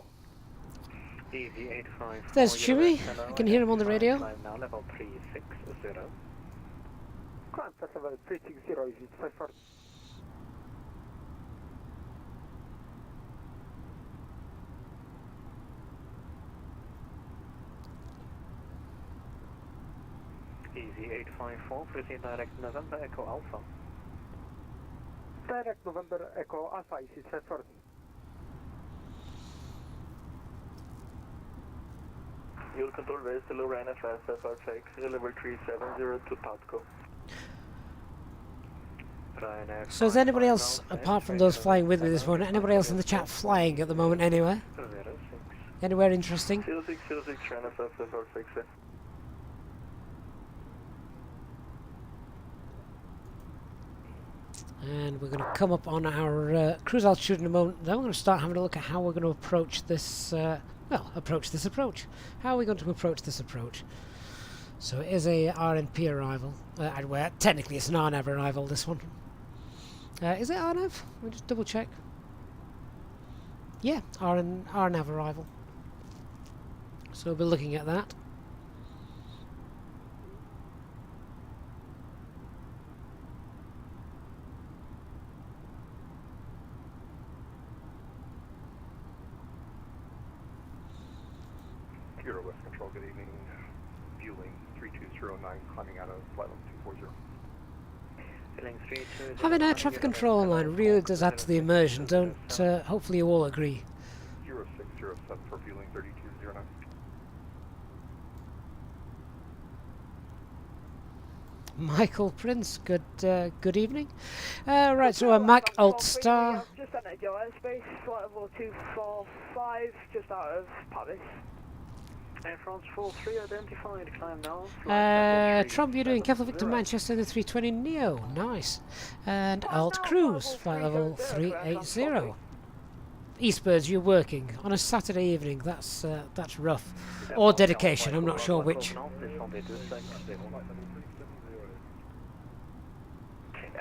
There's Chewy. I can hear him on the radio. Now level 360. Climb flight level 360, Easyjet 54. Easy 854, proceed direct November Echo Alpha. Direct November Echo Alpha, Easyjet 54. You'll control West to Lorraine FS, FR6, level 370 to Porto. So is anybody else, apart from those flying with me this morning, anybody else in the chat flying at the moment anywhere? Anywhere interesting? 0606, China FS, FR6. And we're going to come up on our cruise altitude in a moment. Then we're going to start having a look at how we're going to approach this, approach. How are we going to approach this approach? So it is a RNP arrival. Well, technically it's an RNAV arrival, this one. Is it RNAV? We'll just double check. Yeah, RNAV arrival. So we'll be looking at that. Euro West Control, good evening. Fueling 3209, climbing out of flight level 240. Having air traffic control online really does add to the immersion, don't hopefully you all agree. 0607 for fueling 3209. Michael Prince, good evening. Right, so a Mac Alt Star. Just entered your airspace, flight level 245, just out of Paris. Air France 43 identified, climb now. Trump, you're doing Capital Victor Manchester in the 320 Neo, nice. And Alt Cruise, flight level 380. Eastbirds, you're working on a Saturday evening. That's rough. Or dedication, I'm not sure which. Air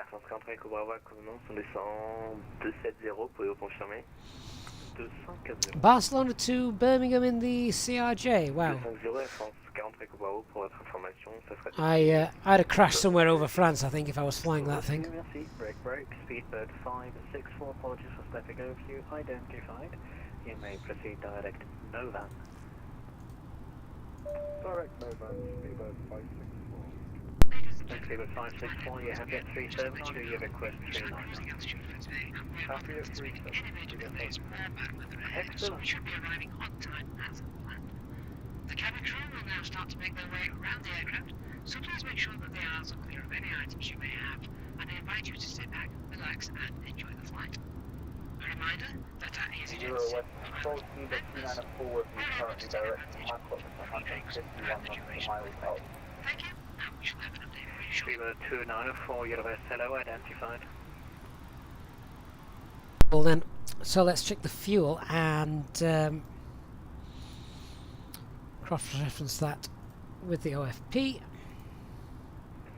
France 43, Cobra Covenant, on descend 270, pouvez-vous confirmer? 240. Barcelona to Birmingham in the CRJ, wow. 250, Air France 43, Cobra pour votre information, ça serait... I'd have crashed somewhere over France, I think, if I was flying that thing. Merci, break, Speedbird 564, apologies for stepping over you, identified. You may proceed direct Nova. Direct Nova, Speedbird 564. Speedbird 564, you have get 37, do you request 39? Copy at 37. Excellent. Should be arriving on time as planned. The cabin crew will now start to make their way around the aircraft, so please make sure that the aisles are clear of any items you may have, and I invite you to sit back, relax, and enjoy the flight. A reminder that our Easyjet West Control, Speedbird 294 with you currently direct to Marco for 151 miles out. Thank you, and we shall have an update for you shortly. Speedbird 294, Universe Hello, identified. Well then, so let's check the fuel and cross-reference that with the OFP.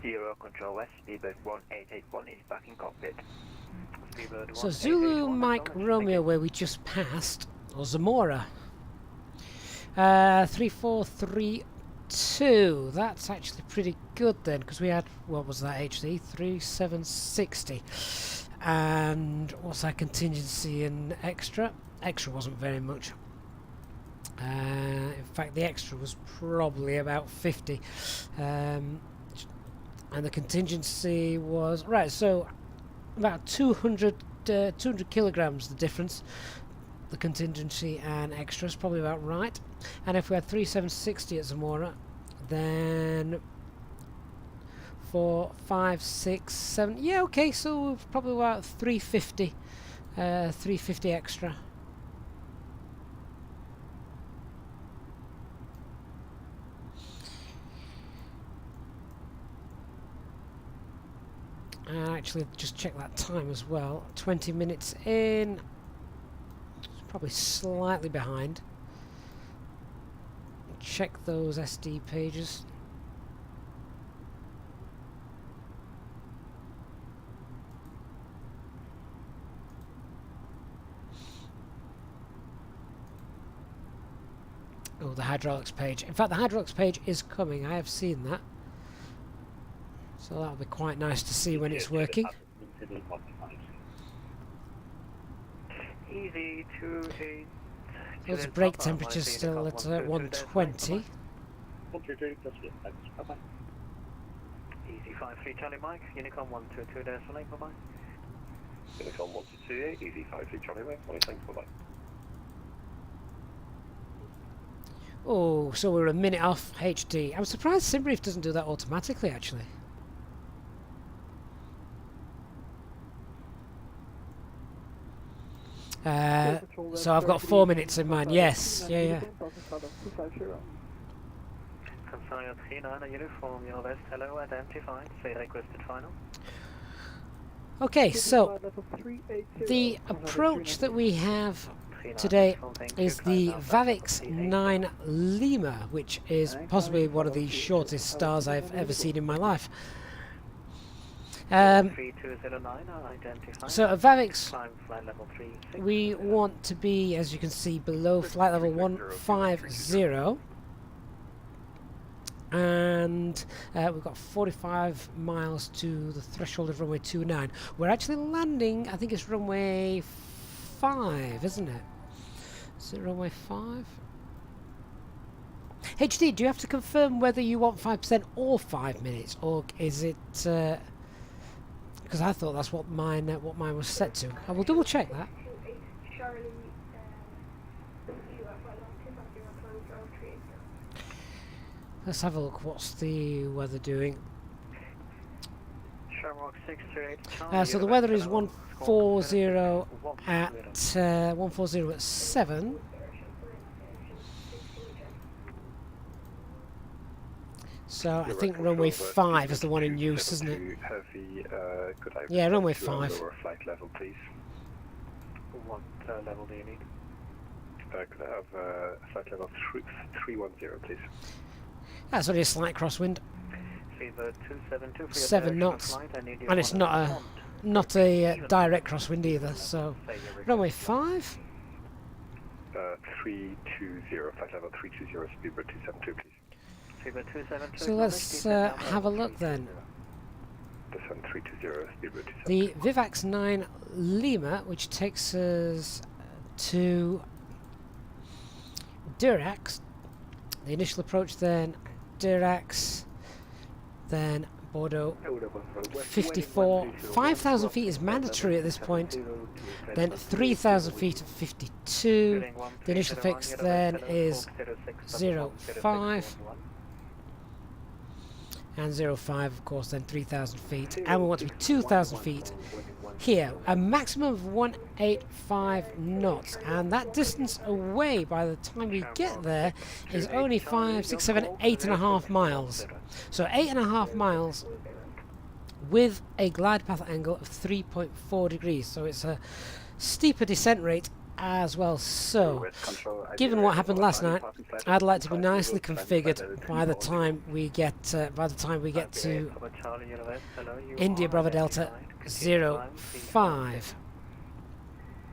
Zero Control West, Speedbird 1881 is back in cockpit. Speedbird So Zulu Mike Romeo, where we just passed, or Zamora. 3432. That's actually pretty good then, because we had, what was that HD? 3760. And what's our contingency in extra? Extra wasn't very much. In fact, the extra was probably about 50. And the contingency was, right, so about 200 kilograms the difference. The contingency and extra is probably about right. And if we had 3760 at Zamora, then 4, 5, 6, 7. Yeah, okay, so probably about 350. 350 extra. Actually, just check that time as well. 20 minutes in. Probably slightly behind. Check those SD pages. Oh, the hydraulics page. In fact, the hydraulics page is coming. I have seen that. So that'll be quite nice to see when it's working. Easy 28. Those brake temperatures still at 120. Easy 53 Charlie Mike, Unicom 122 decimal 8, bye-bye. Unicom 1228, Easy 53 Charlie Mike, many thanks, bye-bye. Oh, so we're a minute off HD. I'm surprised SimBrief doesn't do that automatically, actually. So I've got 4 minutes in mind. Yes, yeah. Consonant 39, uniform, your west, hello, identified, say requested final. Okay, so the approach that we have today is the VATSIM 9 Lima, which is possibly one of the shortest stars I've ever seen in my life. So at VATSIM, we want to be, as you can see, below flight level 150, and we've got 45 miles to the threshold of runway 29. We're actually landing, I think it's runway 5, isn't it? Is it runway 5? HD, do you have to confirm whether you want 5% or 5 minutes, or is it... because I thought that's what mine was set to. I will double check that. Let's have a look. What's the weather doing? So the weather is 140 at 140 at 7. So I think runway 5 is the one in use, isn't it? Yeah, runway 5. Flight level, please. What level do you need? Could I have flight level 310, please? That's only a slight crosswind. 7 knots, and it's not a direct crosswind either. So runway 5. 320, flight level 320, speedbird 272, please. So let's have a look then. The VATSIM 9 Lima, which takes us to Durax. The initial approach, then Durax, then Bordeaux. 54. 5,000 feet is mandatory at this point. Then 3,000 feet at 52. The initial fix then is 05. And 05, of course, then 3,000 feet. And we want to be 2,000 feet here. A maximum of 185 knots. And that distance away by the time we get there is only 5, 6, 7, 8.5 miles. So 8.5 miles with a glide path angle of 3.4 degrees. So it's a steeper descent rate as well. So given what happened last night, I'd like to be nicely configured by the time we get to India Bravo Delta 05.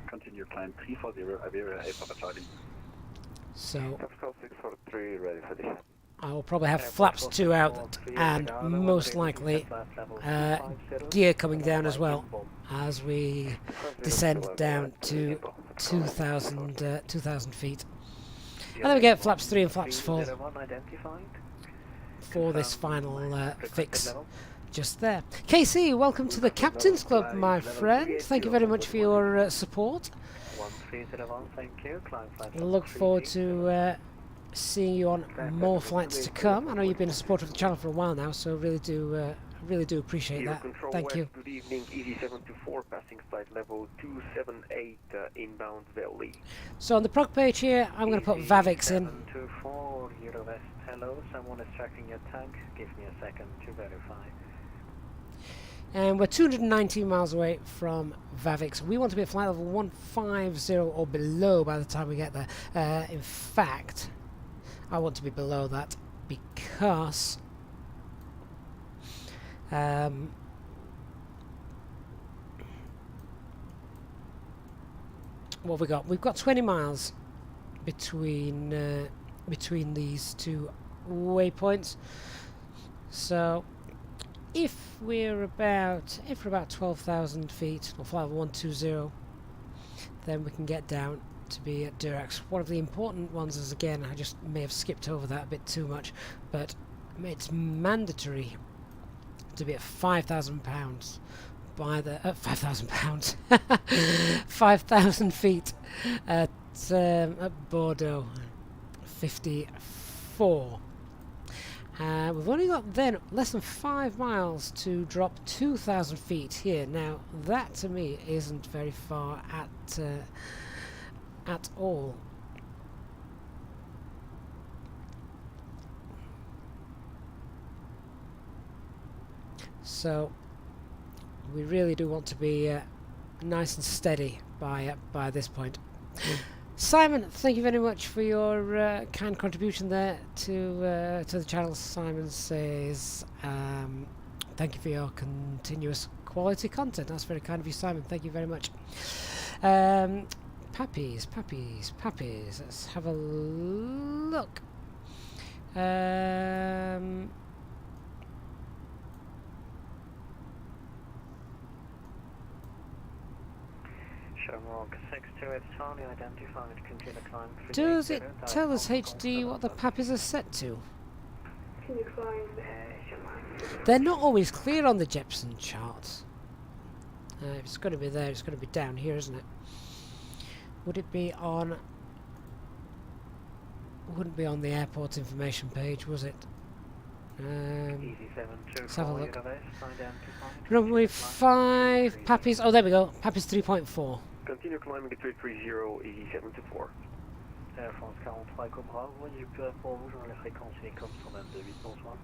Continue climb 340, Iberia Papa Charlie. So 643, ready for this. I will probably have flaps 2 out and most likely gear coming down as well as we descend down to 2,000 feet. And then we get flaps 3 and flaps 4 for this final fix just there. KC, welcome to the Captain's Club, my friend. Thank you very much for your support. Look forward to seeing you on more flights to come. I know you've been a supporter of the channel for a while now, so really do appreciate that. Thank you. Good evening, Easy724, passing flight level 278 inbound Valley. So on the prog page here, I'm going to put VATSIM in. 724, Euro West. Hello, someone is checking your tank. Give me a second to verify. And we're 219 miles away from VATSIM. We want to be at flight level 150 or below by the time we get there. In fact, I want to be below that because what have we got? We've got 20 miles between between these two waypoints. So if we're about 12,000 feet, or flight level 120, then we can get down to be at Durax. One of the important ones is, again, I just may have skipped over that a bit too much, but it's mandatory to be at 5,000 pounds by the 5,000 pounds 5,000 feet at Bordeaux 54. We've only got then less than 5 miles to drop 2,000 feet here. Now that to me isn't very far at all. So we really do want to be nice and steady by this point. Simon, thank you very much for your kind contribution there to the channel. Simon says, thank you for your continuous quality content. That's very kind of you, Simon. Thank you very much. Puppies. Let's have a look. Does it tell us, HD, what the puppies are set to? They're not always clear on the Jeppson charts. If it's going to be there, it's going to be down here, isn't it? Would it be on... Wouldn't be on the airport information page, was it? Let's have a look. Runway 5, Pappies. Oh, there we go. Pappies 3.4. Continue climbing at 330, Easyjet Air France 43 Cobra, voyez du peu pour vous, j'en ai la fréquence Unicom 122.8, bonsoir.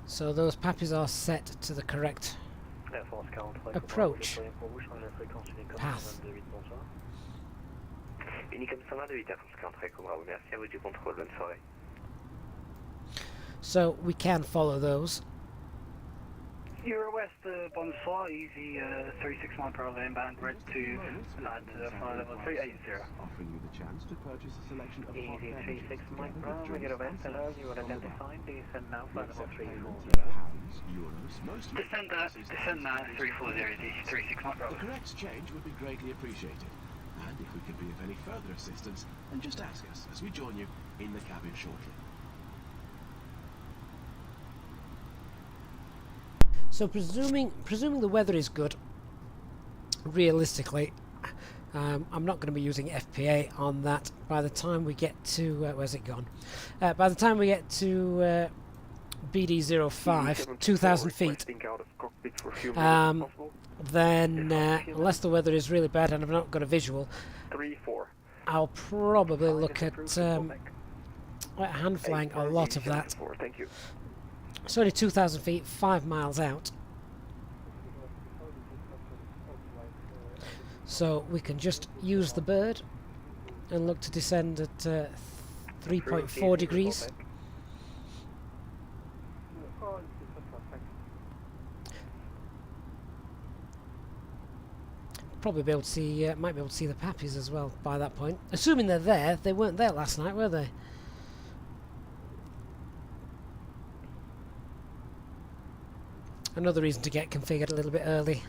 So those Pappies are set to the correct approach path. Unicom 122.8, Air France 43 Cobra, merci à vous du contrôle, bonne soirée. So we can follow those. Euro West, bonsoir, easy 36 mile per hour inbound, red to land flight level 380. Offering you the chance to purchase a selection of Easy 36 mile per hour, Euro West, hello, you are identified, descend now, flight level 340. Descend now, 340, 36 mile per hour. The correct change would be greatly appreciated. And if we could be of any further assistance, then just ask us as we join you in the cabin shortly. So presuming the weather is good, realistically, I'm not going to be using FPA on that by the time we get to where's it gone? By the time we get to BD05, 2,000 feet, then unless the weather is really bad and I've not got a visual, I'll probably look at hand flying a lot of that. Thank you. It's only 2,000 feet, 5 miles out. So we can just use the bird and look to descend at 3.4 degrees. Probably be able to see, might be able to see the Pappies as well by that point. Assuming they're there. They weren't there last night, were they? Another reason to get configured a little bit early.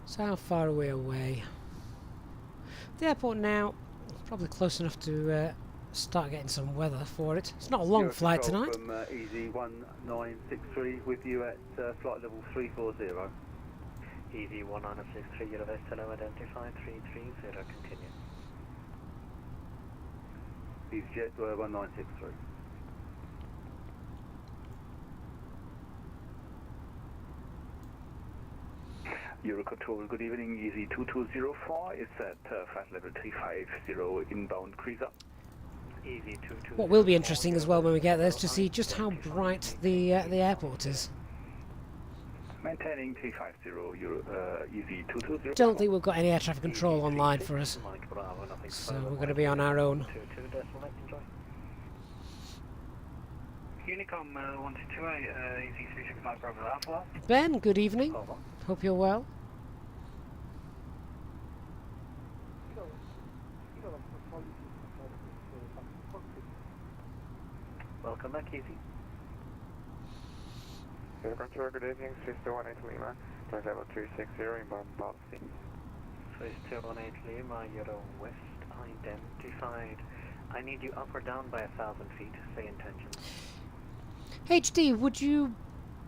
So how far are we away? The airport now, probably close enough to start getting some weather for it. It's not a long flight tonight. From Easy 1963 with you at flight level 340. Easy 1963, Euro West, hello, identified 330, continue. Easyjet 1963. Eurocontrol, good evening, Easy 2205 is at flight level 350 inbound cruiser. What will be interesting as well when we get there is to see just how bright the airport is. Maintaining 350, Easy220. Don't think we've got any air traffic control online for us, so we're going to be on our own. Unicom 1228, Easy365 Bravo Alpha. Ben, good evening. Hope you're well. Welcome back, Easy. Control, good evening, 318 Lima, flight level 260, inbound policy. 318 Lima, Euro West, identified. I need you up or down by 1,000 feet, say intentions. HD, would you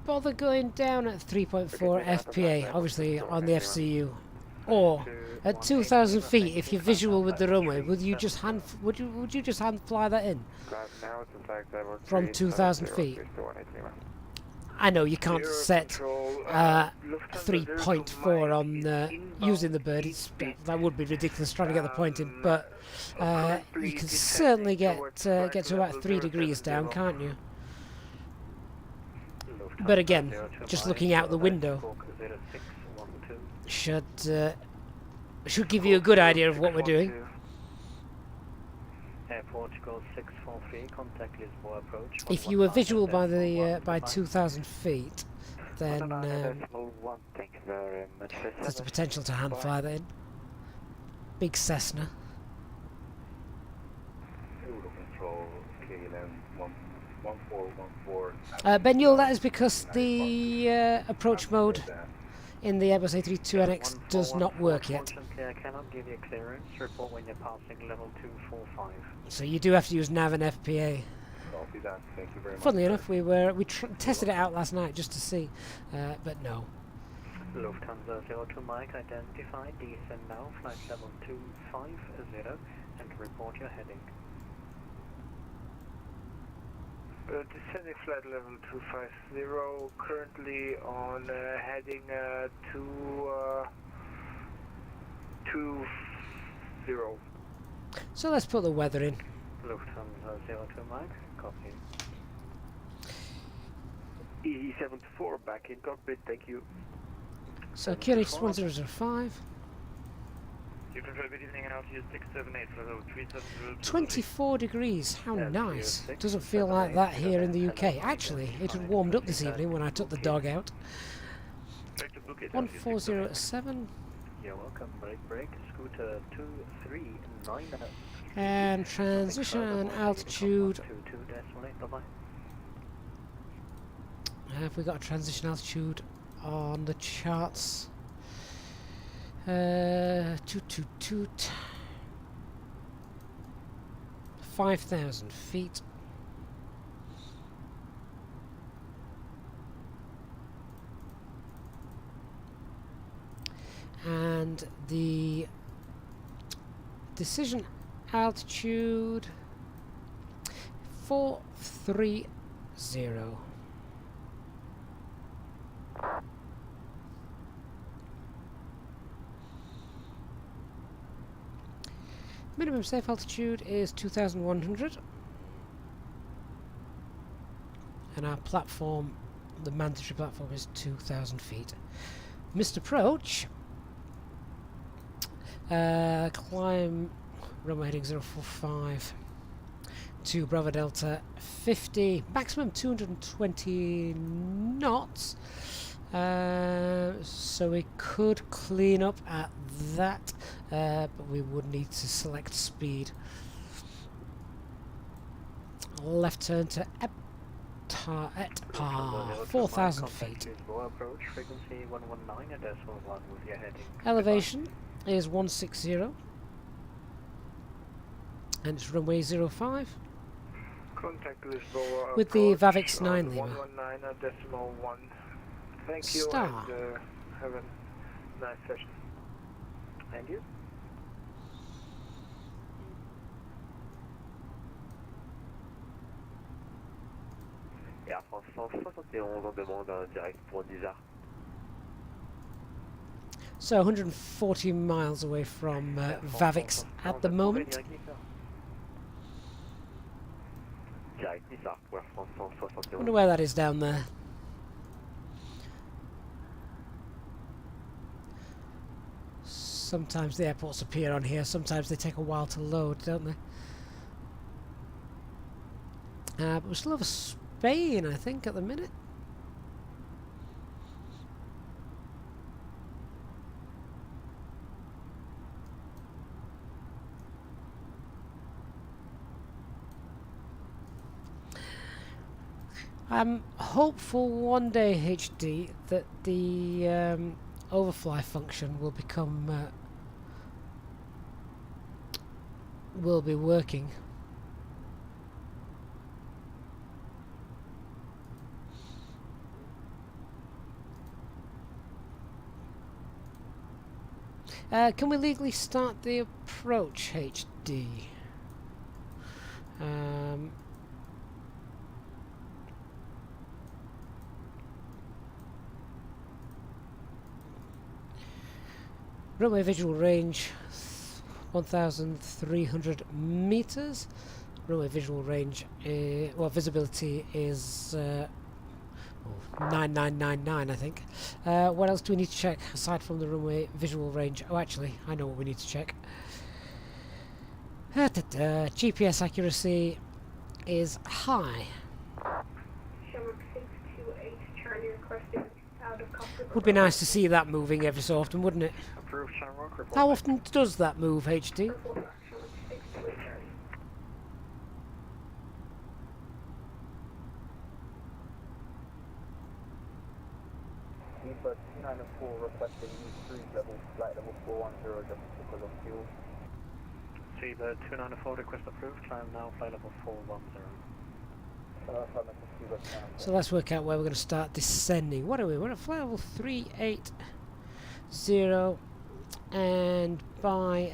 bother going down at 3.4 FPA, obviously on the FCU, or at 2,000 feet if you're visual with the runway? Would you just hand fly that in from 2,000 feet? I know you can't set 3.4 on using the bird. That would be ridiculous trying to get the point in, but you can certainly get to about 3 degrees down, can't you? But again, just looking out the window should give you a good idea of what we're doing. Portugal 643, contact Lisboa approach. If you were visual by 2,000 feet, then there's the potential to hand fly that in. Big Cessna. Ben Yule, that is because the approach mode in the Airbus A320NX does not work yet. Unfortunately, I cannot give you clearance. Report when you're passing level 245. So you do have to use nav and FPA. Copy that. Thank you very much. Funnily enough, we tested it out last night just to see, but no. Lufthansa 02 Mike, identified, descend now, flight level 250, and report your heading. Descending flight level 250, currently on heading to 20. So let's put the weather in. Lufthansa 02 Mike, copy. Easy74, back in cockpit, thank you. So QNH 1005. You control, good evening, altitude 678, level 370. 24 degrees, how nice. Doesn't feel like that here in the UK. Actually, it had warmed up this evening when I took the dog out. 1407. You're welcome, break, scooter 239. And transition altitude. Have we got a transition altitude on the charts? Toot. 5,000 feet. And the decision altitude 430. Minimum safe altitude is 2,100, and our platform, the mandatory platform, is 2,000 feet. Missed approach. Climb runway heading 045 to Bravo Delta 50, maximum 220 knots. So we could clean up at that, but we would need to select speed. Left turn to Etpar, 4,000 feet. Elevation is 160, and it's runway 05. Contact Lisboa with the VAVX 9 Lima. 119.1. Thank you, Star. and have a nice session. And you? Et Air France 171 en demande un direct pour 10h. So 140 miles away from VAVX at the moment. direct Nissar pour Air France 171. Wonder where that is down there. Sometimes the airports appear on here, sometimes they take a while to load, don't they? But we're still over Spain, I think, at the minute. I'm hopeful one day, HD, that the overfly function will become will be working. Can we legally start the approach, HD? Runway visual range 1,300 meters. Runway visual range, well, visibility is 9999, I think. What else do we need to check aside from the runway visual range? Oh, actually, I know what we need to check. GPS accuracy is high. Would be nice to see that moving every so often, wouldn't it? How often does that move, HD? But 294 requesting U3 level, flight level 410 just because of fuel. Seabird 294 request approved, climb now, flight level 410. So let's work out where we're going to start descending. What are we? We're at flight level 380, and by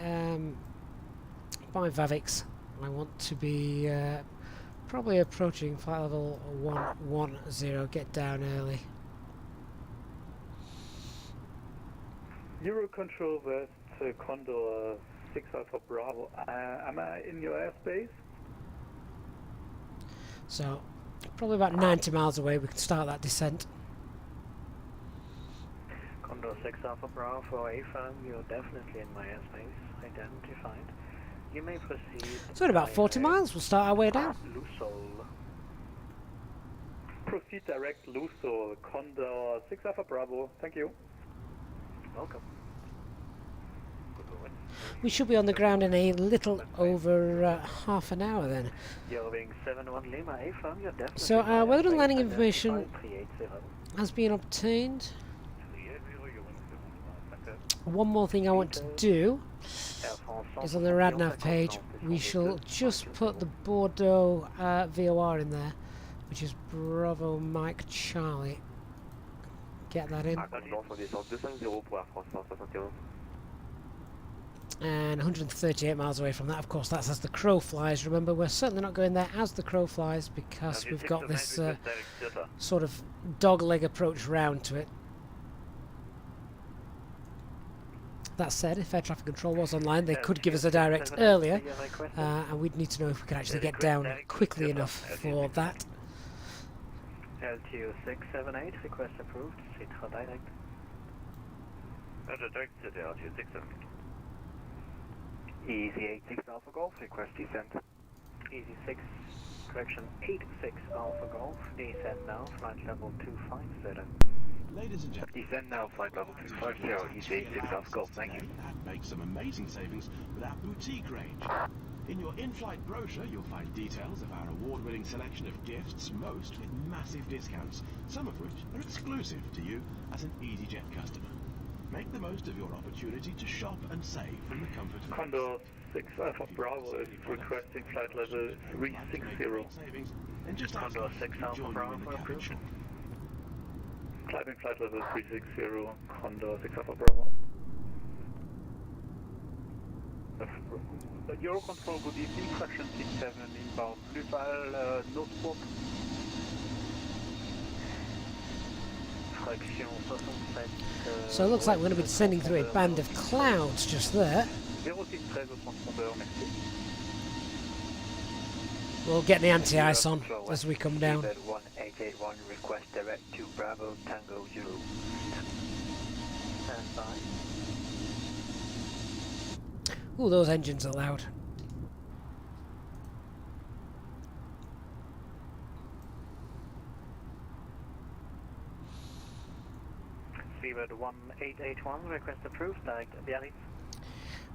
VAVIX, I want to be probably approaching flight level 110. Get down early. Eurocontrol West, Condor 6 Alpha Bravo. Am I in your airspace? So, probably about 90 miles away, we can start that descent. Condor 6 Alpha Bravo for AFAM, you're definitely in my airspace, identified. You may proceed. So in about 40 miles, we'll start our way down. Lusol. Proceed direct Lusol, Condor 6 Alpha Bravo, thank you. Welcome. We should be on the ground in a little over half an hour then. Eurowing 71 Lima AFAM, you're definitely. So weather and landing information has been obtained. One more thing I want to do is on the RadNav page, we shall just put the Bordeaux VOR in there, which is Bravo Mike Charlie. Get that in. And 138 miles away from that, of course, that's as the crow flies. Remember, we're certainly not going there as the crow flies because we've got this sort of dogleg approach round to it. That said, if air traffic control was online, they could give us a direct earlier, and we'd need to know if we could actually get down quickly enough for that. LTO 678, request approved, Citra direct. Direct to the LTO 678. Easyjet Alpha Golf, request descent. Easy 6, correction 86 Alpha Golf, descend now, flight level 250. Ladies and gentlemen, descend now, flight level 250, Easyjet Alpha Golf, thank you. Make some amazing savings with our boutique range. In your in-flight brochure, you'll find details of our award-winning selection of gifts, most with massive discounts, some of which are exclusive to you as an Easyjet customer. Make the most of your opportunity to shop and save from the comfort of Condor 6 Alpha Bravo is requesting flight level 360. Condor 6 Alpha Bravo for approval. Climbing flight level 360, Condor 6 Alpha Bravo. Eurocontrol, good evening, correction 67 inbound. Luval, no swap. So it looks like we're going to be descending through a band of clouds just there. We'll get the anti-ice on as we come down. Seabed 1881, request direct to Bravo Tango Zulu. Stand by. Ooh, those engines are loud. Seabed 1881, request approved, direct Biarritz.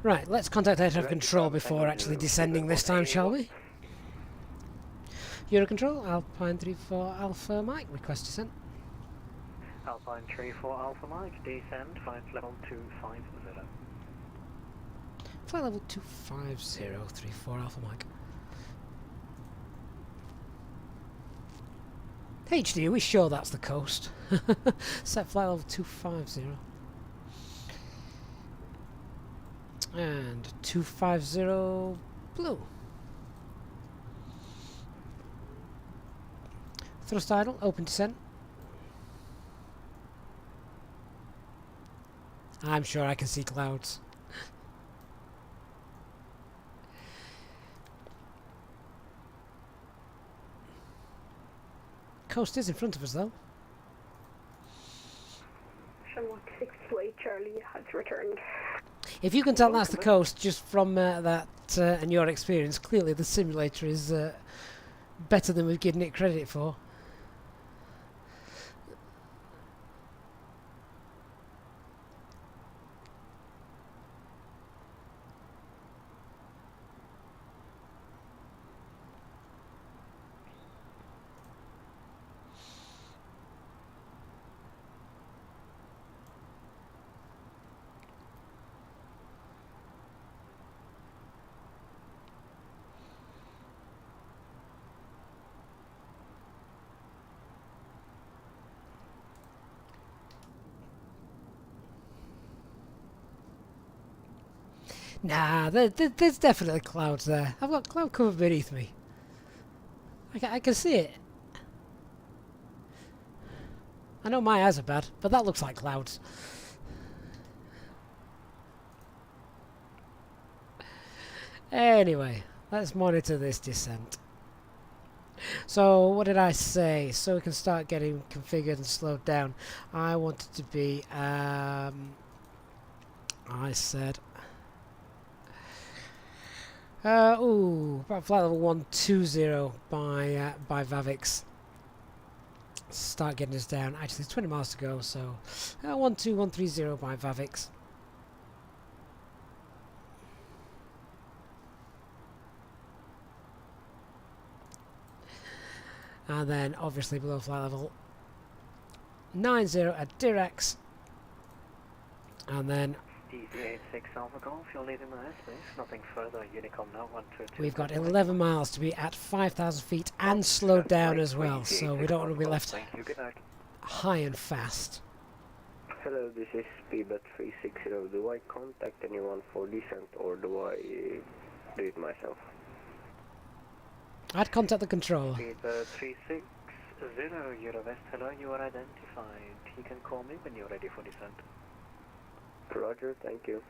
Right, let's contact air traffic control before actually descending this time, shall we? Eurocontrol, Alpine 34 Alpha Mike, request descent. Alpine 34 Alpha Mike, descend, flight level 250. Flight level 250, 34 Alpha Mike. HD, are we sure that's the coast? Set flight level 250. And 250 blue. Thrust idle, open descent. I'm sure I can see clouds. Coast is in front of us though. Shamrock 628 Charlie has returned. If you can tell that's the coast just from that and your experience, clearly the simulator is better than we've given it credit for. Nah, there's definitely clouds there. I've got cloud cover beneath me. I can see it. I know my eyes are bad, but that looks like clouds. Anyway, let's monitor this descent. So, what did I say? So we can start getting configured and slowed down. I wanted to be, I said... about flight level 120 by Vavix. Start getting us down. Actually, it's 20 miles to go, so 12130 by Vavix. And then, obviously, below flight level 90 at Direx. And then Easyjet Alpha Golf, you're leaving my airspace. Nothing further, Unicom now, 122. we've got 11 miles to be at 5,000 feet and slowed down as well, so we don't want to be left high and fast. Hello, this is Speedbet 360. Do I contact anyone for descent or do I do it myself? I'd contact the controller. Speedbet 360, Eurovest, hello, you are identified. You can call me when you're ready for descent. Roger, thank you.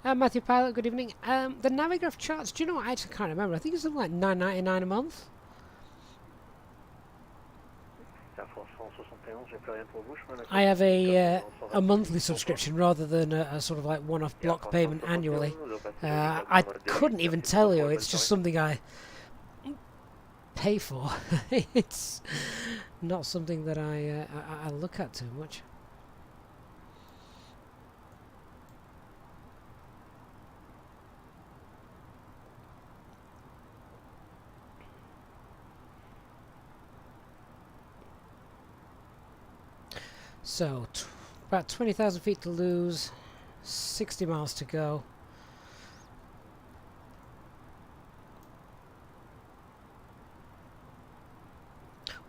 Matthew Pilot, good evening. The Navigraph charts, do you know what? I actually can't remember. I think it's something like $9.99 a month. I have a monthly subscription rather than a sort of like one-off block payment annually. I couldn't even tell you. It's just something I pay for. It's not something that I look at too much. So, about 20,000 feet to lose, 60 miles to go.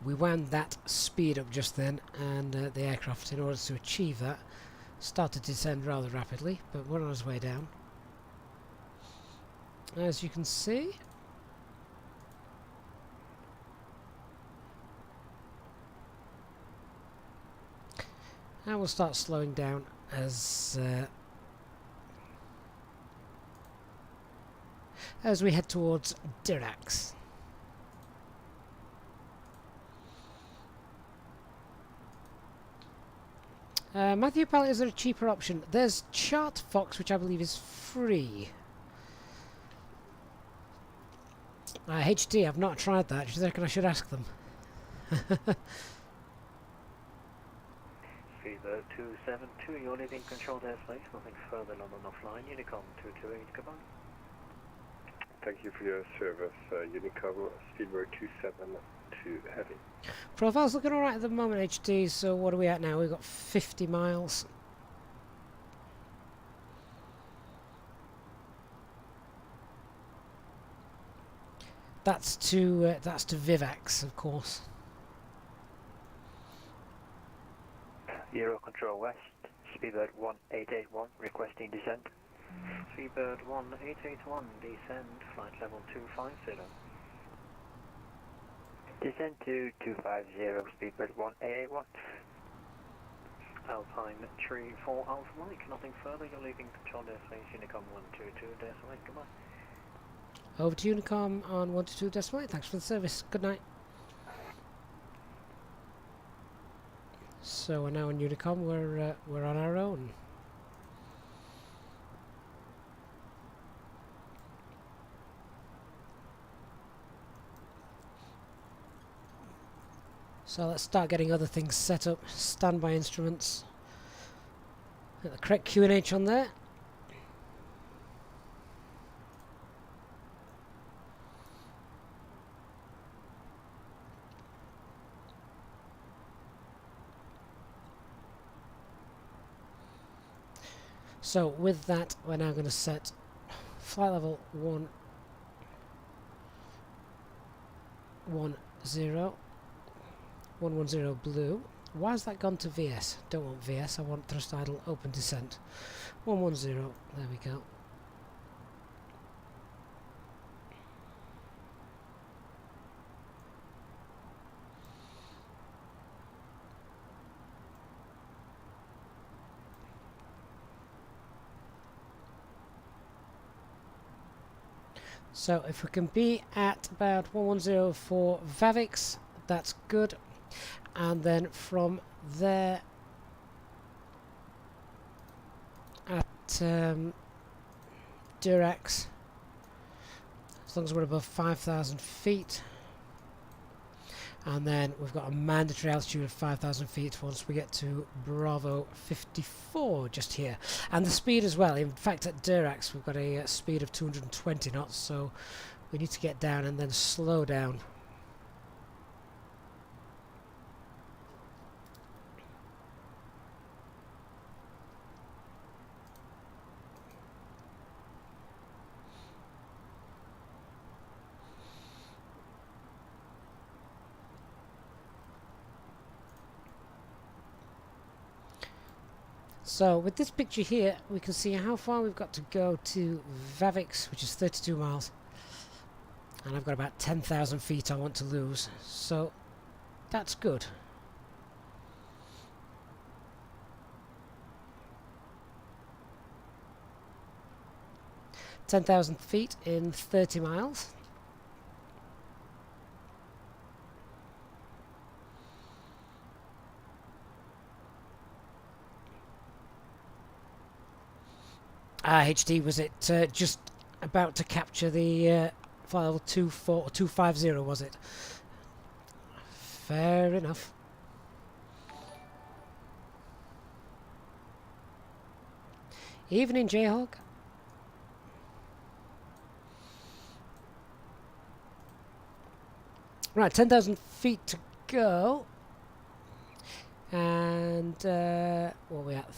We wound that speed up just then, and the aircraft, in order to achieve that, started to descend rather rapidly, but we're on its way down. As you can see, and we'll start slowing down as as we head towards Dirac. Matthew Pallet, is there a cheaper option? There's ChartFox, which I believe is free. HD, I've not tried that. Do you reckon I should ask them? Fever 272, you're leaving controlled airspace, nothing further London offline, Unicom 228, goodbye. Thank you for your service, Unicom, Speedbird 272 heavy. Profile's looking alright at the moment, HD, so what are we at now? We've got 50 miles. That's to Vivax, of course. Euro Control West, Speedbird 1881, requesting descent. Speedbird 1881, descend, flight level 250. Descend to 250, Speedbird 1881. Alpine Tree 4 Alpha Mike, nothing further, you're leaving controlled airspace, Unicom 122, decimal, goodbye. Over to Unicom on 122 decimal 8. Thanks for the service. Good night. So we're now on Unicom. We're on our own. So let's start getting other things set up. Standby instruments. Get the correct QNH on there. So with that, we're now going to set flight level 110 blue. Why has that gone to VS? Don't want VS, I want thrust idle open descent. 110, there we go. So if we can be at about 110 for Vavix, that's good. And then from there at Dirac, as long as we're above 5,000 feet. And then we've got a mandatory altitude of 5,000 feet once we get to Bravo 54 just here. And the speed as well. In fact, at Dirac we've got a speed of 220 knots, so we need to get down and then slow down. So with this picture here, we can see how far we've got to go to Vavix, which is 32 miles. And I've got about 10,000 feet I want to lose. So that's good. (10,000 feet in 30 miles). HD, was it just about to capture the flight level 250, was it? Fair enough. Evening, Jayhawk. Right, 10,000 feet to go. And what are we at?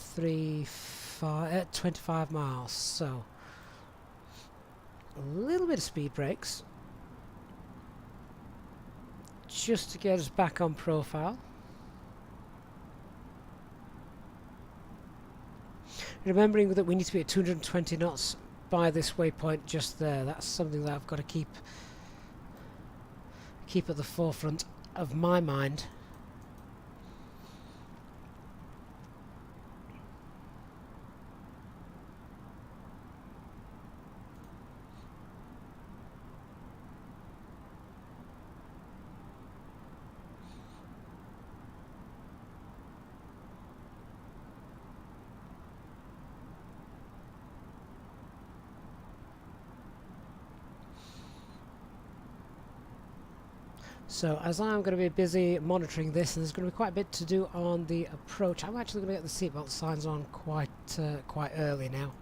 25 miles, so a little bit of speed brakes just to get us back on profile. Remembering that we need to be at 220 knots by this waypoint just there. That's something that I've got to keep at the forefront of my mind. So as I'm going to be busy monitoring this, and there's going to be quite a bit to do on the approach, I'm actually going to get the seatbelt signs on quite early now.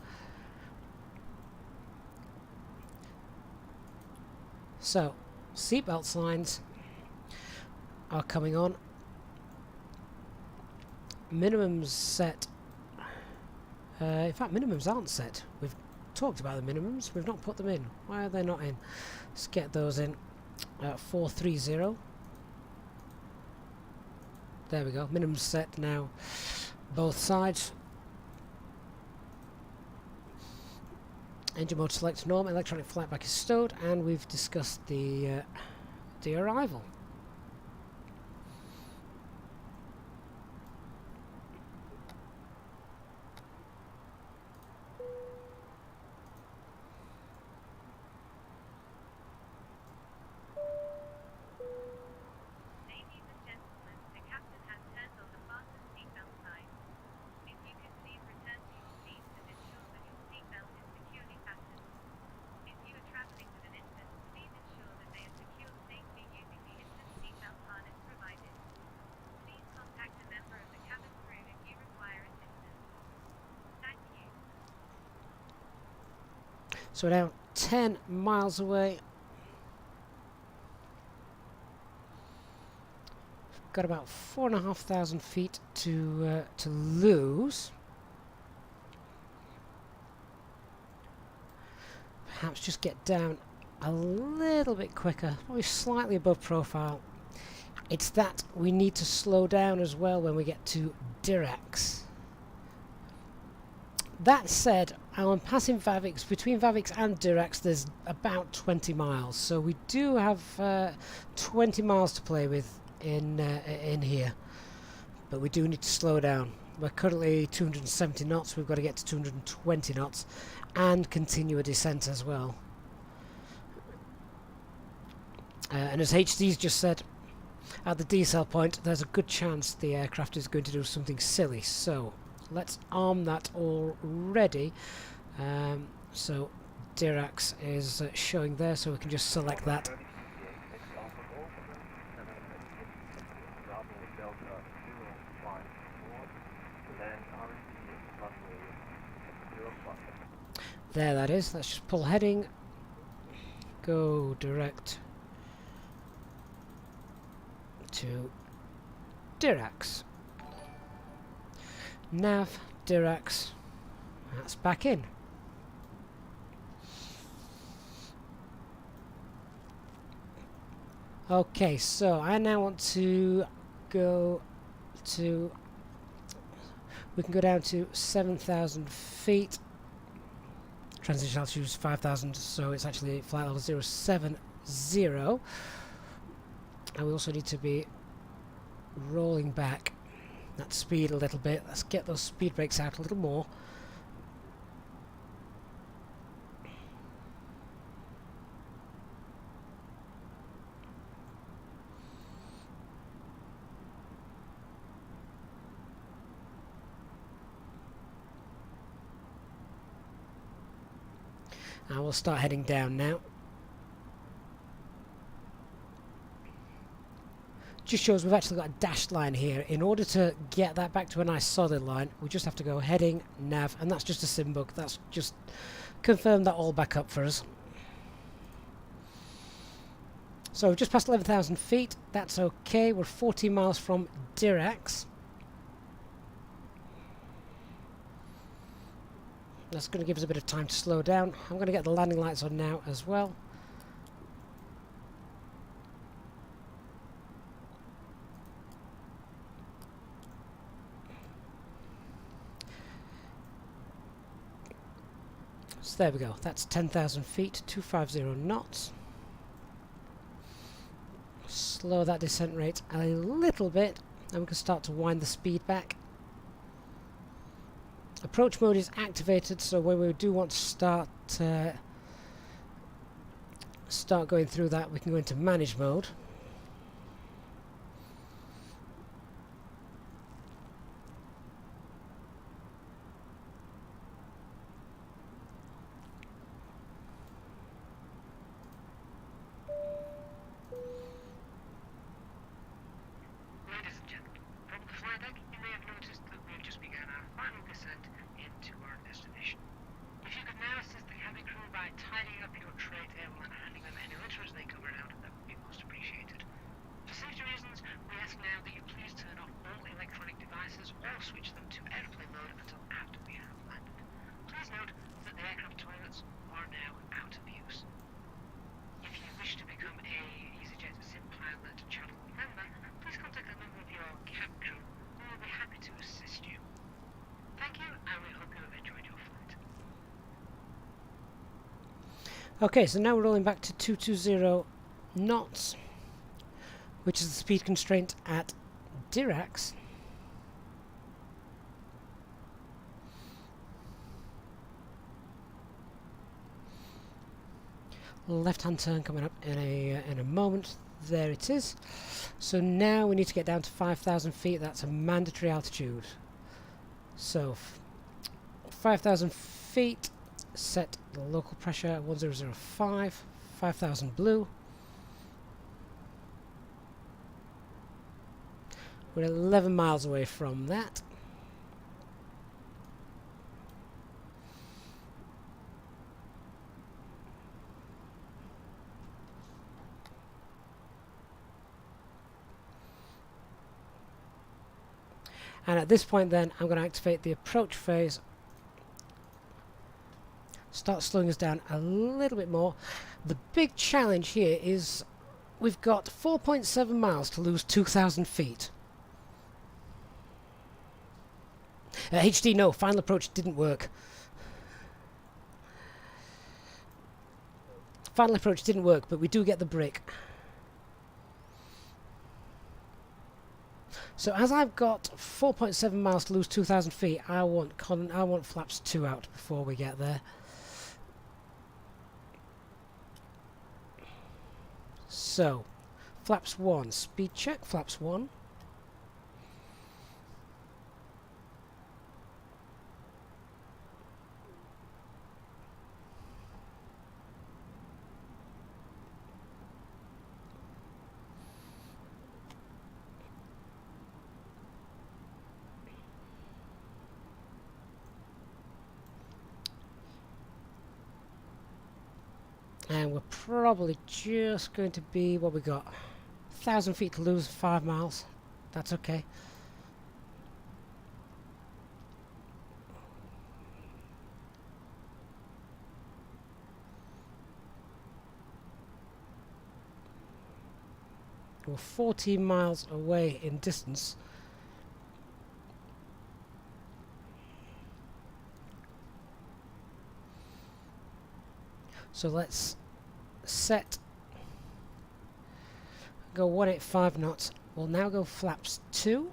So seatbelt signs are coming on. Minimums set. In fact, minimums aren't set. We've talked about the minimums. We've not put them in. Why are they not in? Let's get those in. 430. There we go. Minimum set now. Both sides. Engine mode select norm. Electronic flight back is stowed, and we've discussed the arrival. So we're now 10 miles away. Got about 4,500 feet to lose. Perhaps just get down a little bit quicker, probably slightly above profile. It's that we need to slow down as well when we get to Dirac. That said, I'm passing Vavix. Between Vavix and Dirac there's about 20 miles, so we do have 20 miles to play with in here, but we do need to slow down. We're currently 270 knots. We've got to get to 220 knots and continue a descent as well. And as HD's just said, at the decel point there's a good chance the aircraft is going to do something silly, so let's arm that already. So Dirac is showing there, so we can just select that. There that is. Let's just pull heading, go direct to Dirac. Nav, Dirac, that's back in. Okay, so I now want to go to, we can go down to 7,000 feet. Transition altitude is 5,000, so it's actually flight level 070. And we also need to be rolling back that speed a little bit. Let's get those speed brakes out a little more. And we'll start heading down now. Just shows we've actually got a dashed line here. In order to get that back to a nice solid line, we just have to go heading, nav, and that's just a sim book. That's just confirm that all back up for us. So we've just passed 11,000 feet. That's okay. We're 40 miles from Dirac. That's going to give us a bit of time to slow down. I'm going to get the landing lights on now as well. So there we go. That's 10,000 feet, 250 knots. Slow that descent rate a little bit, and we can start to wind the speed back. Approach mode is activated, so when we do want to start going through that, we can go into manage mode. Okay, so now we're rolling back to 220 knots, which is the speed constraint at Dirac. Left-hand turn coming up in a moment. There it is. So now we need to get down to 5,000 feet. That's a mandatory altitude. So 5,000 feet. Set the local pressure at 1005. 5,000 blue. We're 11 miles away from that. And at this point then, I'm going to activate the approach phase. Start slowing us down a little bit more. The big challenge here is we've got 4.7 miles to lose 2,000 feet. HD, no, final approach didn't work. Final approach didn't work, but we do get the break. So as I've got 4.7 miles to lose 2,000 feet, I want flaps 2 out before we get there. So, flaps 1, speed check, flaps 1. And we're probably just going to be, what we got, 1,000 feet to lose, 5 miles. That's okay. We're 14 miles away in distance. So let's set, go 185 knots. We'll now go flaps 2.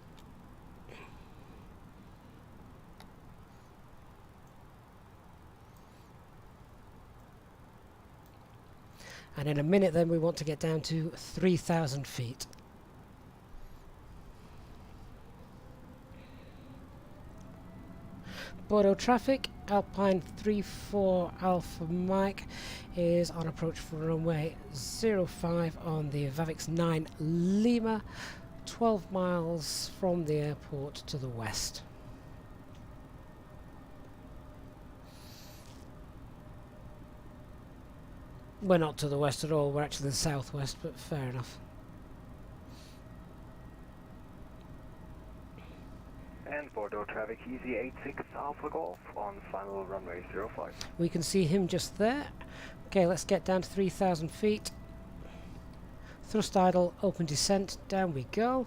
And in a minute then we want to get down to 3,000 feet. Bordeaux traffic, Alpine 34 Alpha Mike is on approach for runway 05 on the VATSIM 9 Lima, 12 miles from the airport to the west. We're not to the west at all, we're actually the southwest, but fair enough. And Bordeaux traffic, Easyjet Alpha Golf on final runway 05. We can see him just there. Okay, let's get down to 3,000 feet. Thrust idle, open descent, down we go.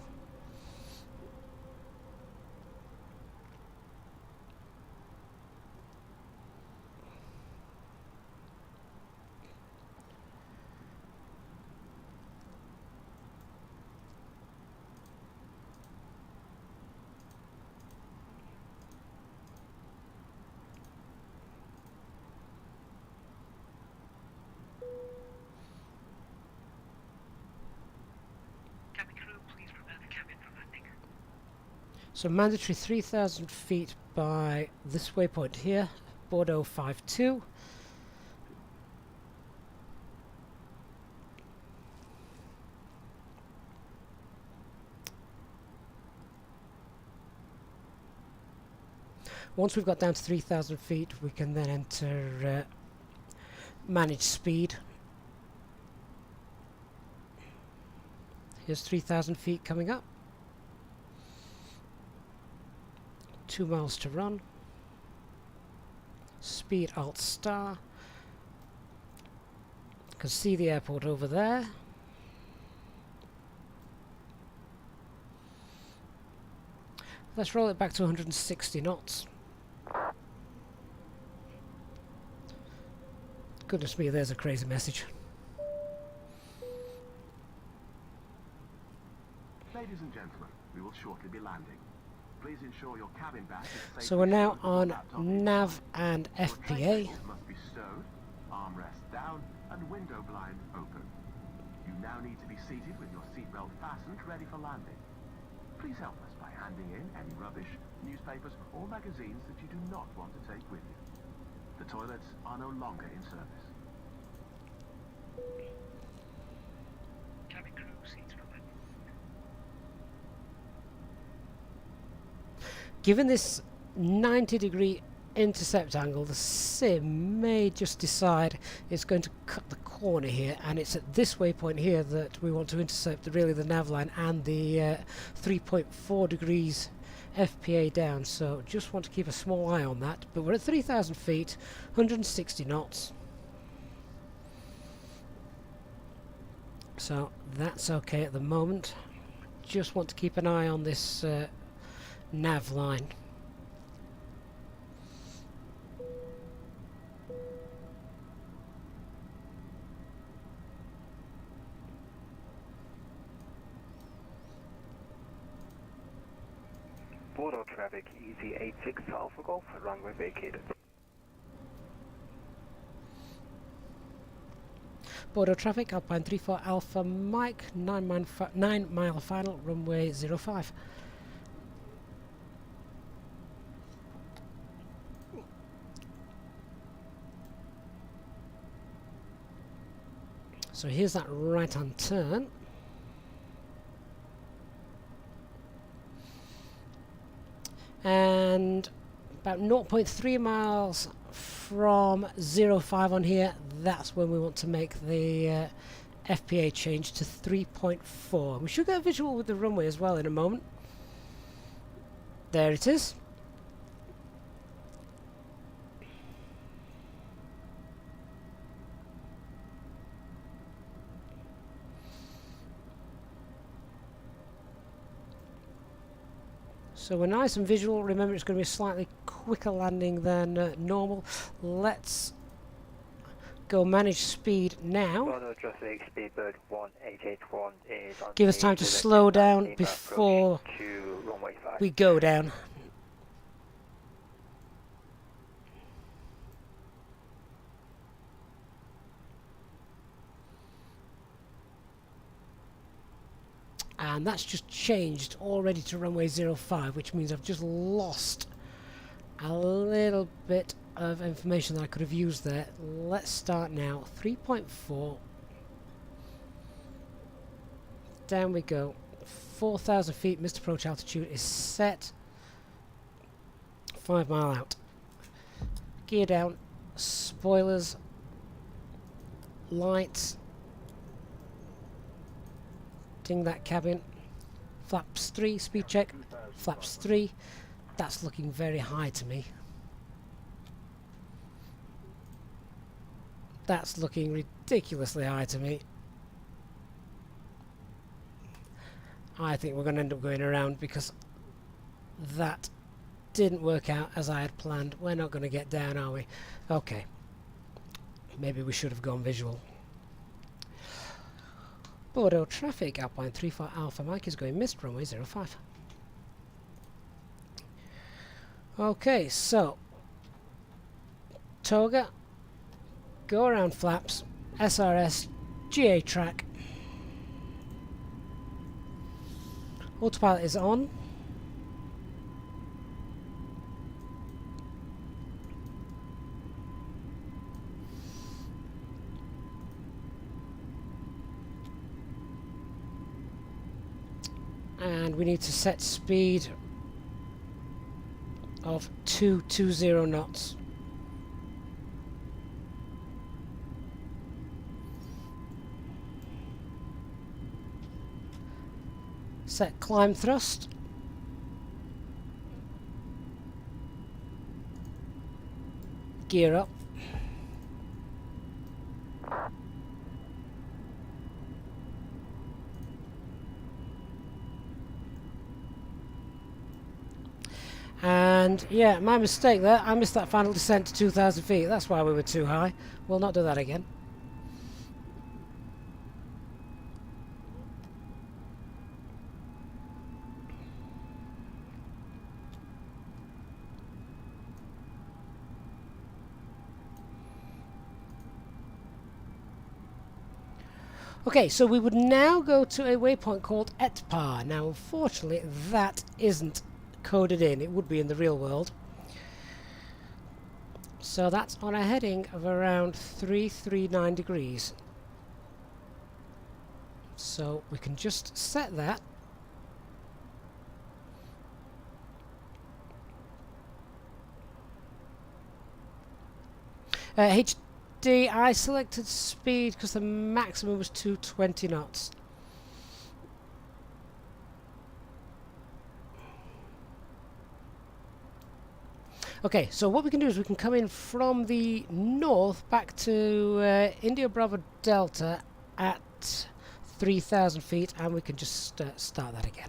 So mandatory 3,000 feet by this waypoint here, Bordeaux 52. Once we've got down to 3,000 feet, we can then enter manage speed. Here's 3,000 feet coming up. 2 miles to run. Speed Alt Star. You can see the airport over there. Let's roll it back to 160 knots. Goodness me, there's a crazy message. Ladies and gentlemen, we will shortly be landing. Please ensure your cabin bag is safely So we're now stowed with your on laptop nav inside. and Your FPA. tray tables must be stowed, armrests down, and window blind open. You now need to be seated with your seatbelt fastened, ready for landing. Please help us by handing in any rubbish, newspapers, or magazines that you do not want to take with you. The toilets are no longer in service. Cabin crew, seats for landing. Given this 90-degree intercept angle, the sim may just decide it's going to cut the corner here, and it's at this waypoint here that we want to intercept really the nav line and the 3.4 degrees FPA down, so just want to keep a small eye on that. But we're at 3,000 feet, 160 knots, so that's okay at the moment. Just want to keep an eye on this nav line. Bordeaux traffic, Easyjet Alpha Golf, runway vacated. Bordeaux traffic, Alpine 34 Alpha Mike, 9 mile final, runway 05. So here's that right hand turn. And about 0.3 miles from 05 on here, that's when we want to make the FPA change to 3.4. We should get a visual with the runway as well in a moment. There it is. So we're nice and visual. Remember, it's going to be a slightly quicker landing than normal. Let's go manage speed now. Bordeaux traffic, speedbird 1881 is on Give us time to slow down before to runway 5. we go down. And that's just changed already to runway 05, which means I've just lost a little bit of information that I could have used there. Let's start now. 3.4. Down we go. 4,000 feet. Missed approach altitude is set. 5 mile out. Gear down. Spoilers. Lights. Ding that cabin. Flaps 3, speed check. Flaps 3. That's looking very high to me. That's looking ridiculously high to me. I think we're going to end up going around because that didn't work out as I had planned. We're not going to get down, are we? Okay. Maybe we should have gone visual. Bordeaux traffic, Alpine 34 Alpha Mike is going missed, runway 05. Okay, so Toga, go around flaps, SRS, GA track. Autopilot is on. And we need to set speed of 220 knots. Set climb thrust. Gear up. And And yeah, my mistake there. I missed that final descent to 2,000 feet. That's why we were too high. We'll not do that again. Okay, so we would now go to a waypoint called Etpar. Now, unfortunately, that isn't coded in. It would be in the real world. So that's on a heading of around 339 degrees. So we can just set that. HD, I selected speed because the maximum was 220 knots. Okay, so what we can do is we can come in from the north back to India Bravo Delta at 3,000 feet, and we can just start that again.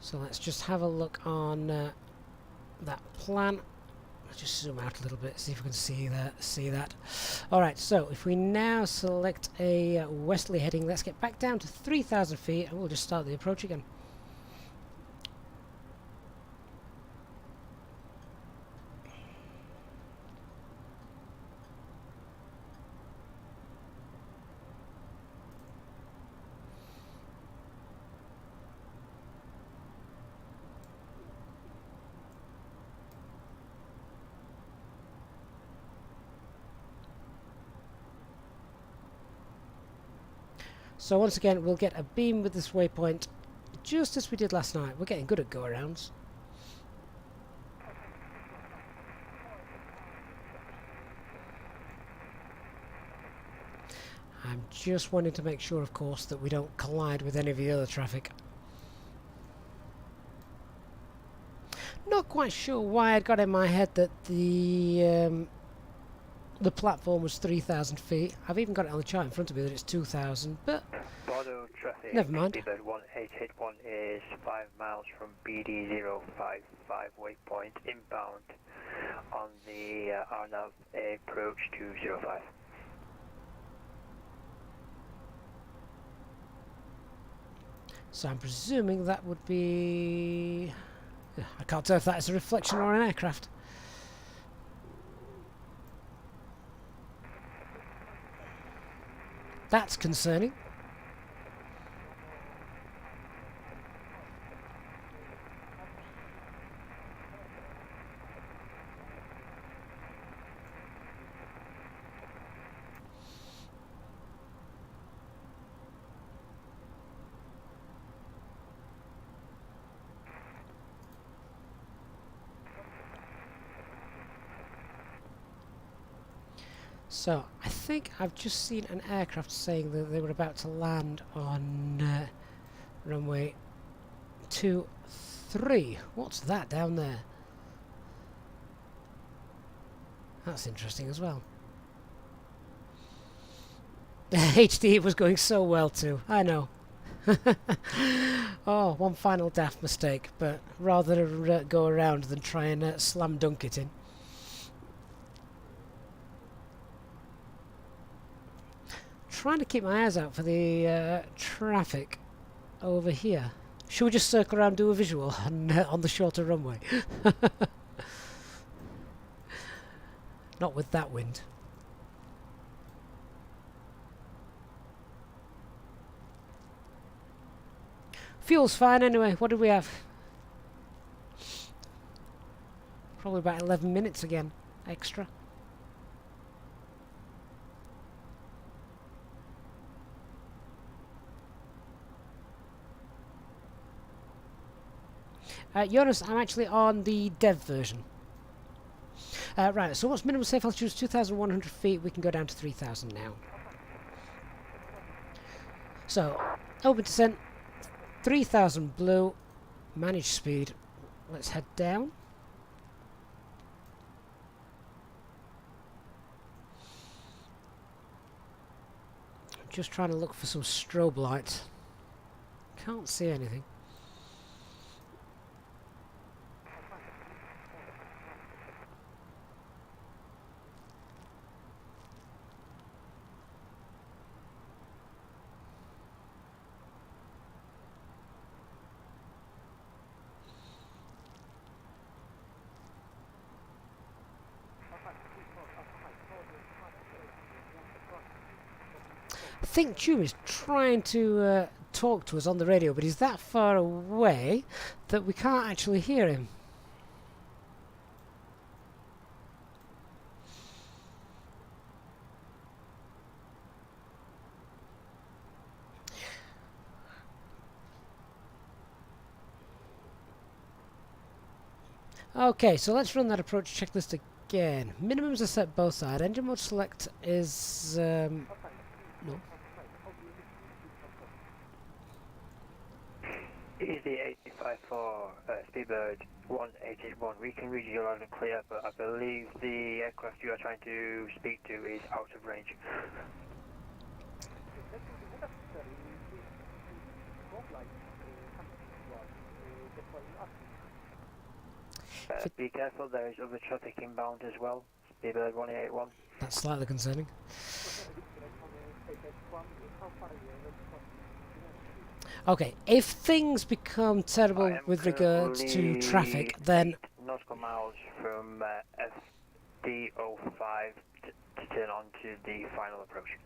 So let's just have a look on that plan. Let's just zoom out a little bit, see if we can see that. Alright, so if we now select a westerly heading, let's get back down to 3,000 feet and we'll just start the approach again. So once again, we'll get a beam with this waypoint, just as we did last night. We're getting good at go-arounds. I'm just wanting to make sure, of course, that we don't collide with any of the other traffic. Not quite sure why I'd got in my head that the platform was 3,000 feet. I've even got it on the chart in front of me that it's 2,000, but Bordeaux traffic. never mind. Speedbird 1881 is 5 miles from BD055 waypoint inbound on the RNAV approach 205. So I'm presuming that would be... I can't tell if that is a reflection or an aircraft. That's concerning. So, I think I've just seen an aircraft saying that they were about to land on runway 23. What's that down there? That's interesting as well. HD was going so well too, I know. Oh, one final daft mistake, but rather go around than try and slam dunk it in. Trying to keep my eyes out for the traffic over here. Should we just circle around and do a visual on the shorter runway? Not with that wind. Fuel's fine anyway. What did we have? Probably about 11 minutes again. Extra. Jonas, I'm actually on the dev version. Right, so what's minimum safe altitude? 2,100 feet. We can go down to 3,000 now. So, open descent, 3,000 blue, manage speed. Let's head down. Just trying to look for some strobe lights. Can't see anything. I think Chew is trying to talk to us on the radio, but he's that far away that we can't actually hear him. Okay, so let's run that approach checklist again. Minimums are set both sides. Engine mode select is no. Easy 854, Speedbird 1881. We can read you loud and clear, but I believe the aircraft you are trying to speak to is out of range. Be careful, there is other traffic inbound as well. Speedbird 1881. That's slightly concerning. Okay, if things become terrible with regards to traffic, then nautical miles from FD05 to turn on to the final approach.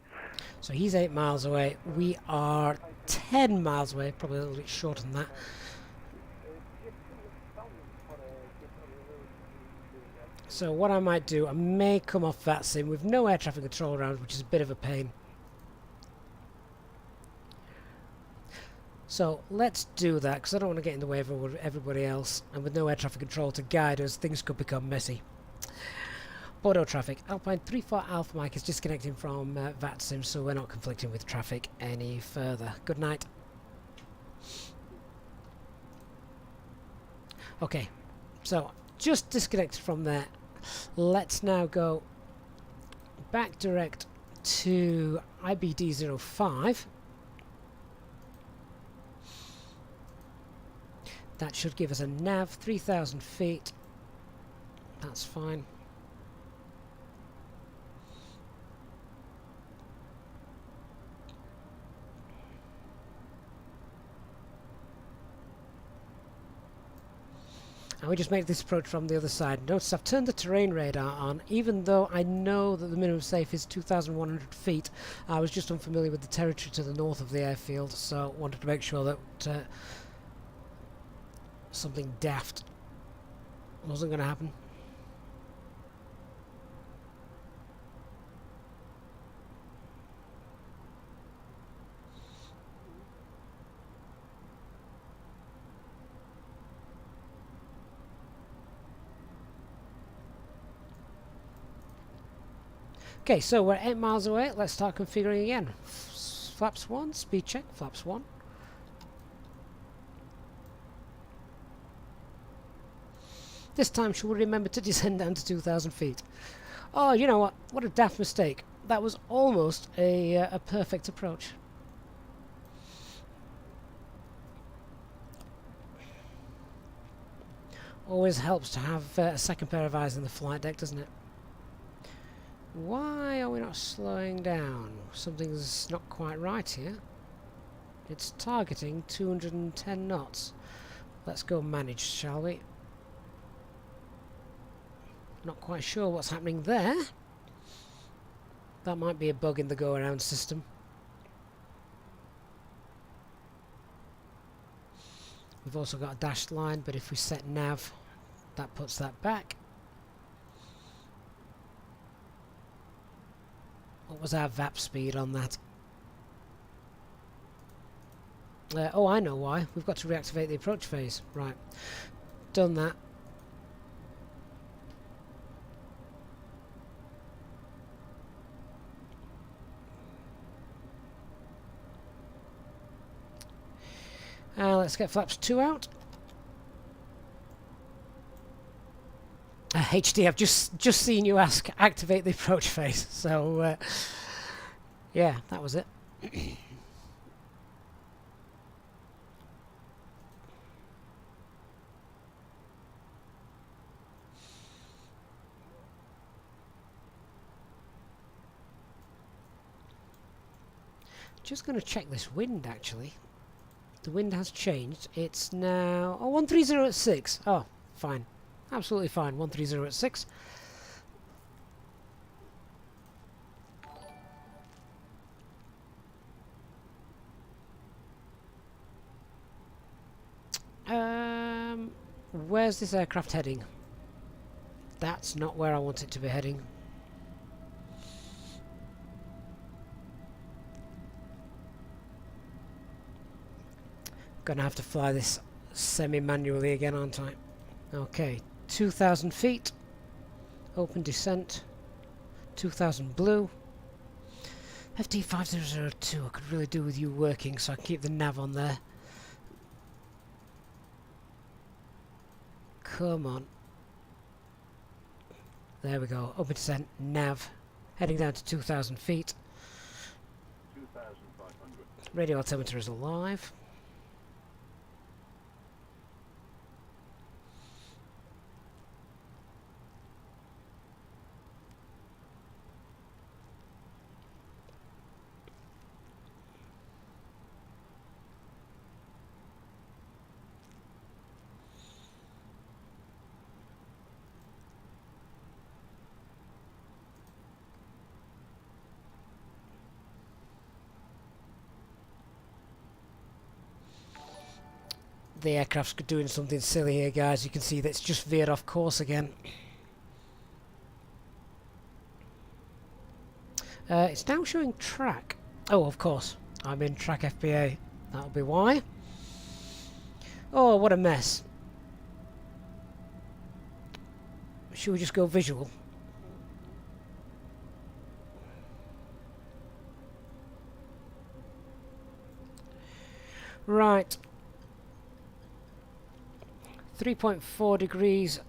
So he's 8 miles away. We are 10 miles away, probably a little bit shorter than that. So what I might do, I may come off VATSIM with no air traffic control around, which is a bit of a pain. So let's do that, because I don't want to get in the way of everybody else, and with no air traffic control to guide us, things could become messy. Bordeaux traffic. Alpine 34 Alpha Mike is disconnecting from VATSIM, so we're not conflicting with traffic any further. Good night. Okay, so just disconnected from there. Let's now go back direct to IBD05. That should give us a nav 3,000 feet. That's fine. And we just make this approach from the other side. Notice I've turned the terrain radar on, even though I know that the minimum safe is 2,100 feet. I was just unfamiliar with the territory to the north of the airfield, so wanted to make sure that something daft wasn't going to happen. Okay, so we're 8 miles away. Let's start configuring again. Flaps 1, speed check, flaps 1. This time she'll remember to descend down to 2,000 feet. Oh, you know what? What a daft mistake. That was almost a perfect approach. Always helps to have a second pair of eyes in the flight deck, doesn't it? Why are we not slowing down? Something's not quite right here. It's targeting 210 knots. Let's go manage, shall we? Not quite sure what's happening there. That might be a bug in the go-around system. We've also got a dashed line, but if we set nav, that puts that back. What was our VAP speed on that? Oh, I know why. We've got to reactivate the approach phase. Right. Done that. Let's get flaps 2 out. HD, I've just seen you ask activate the approach phase. So, yeah, that was it. Just going to check this wind actually. The wind has changed. It's now 130 at 6. Oh, fine. Absolutely fine. 130 at 6. Where's this aircraft heading? That's not where I want it to be heading. Gonna have to fly this semi-manually again, aren't I? Okay, 2,000 feet. Open descent. 2,000 blue. FT5002. I could really do with you working, so I can keep the nav on there. Come on. There we go. Open descent. Nav. Heading down to 2,000 feet. 2,500. Radio altimeter is alive. The aircraft's doing something silly here, guys. You can see that it's just veered off course again. It's now showing track. Oh, of course. I'm in track FBA. That'll be why. Oh, what a mess. Should we just go visual? Right. 3.4 degrees.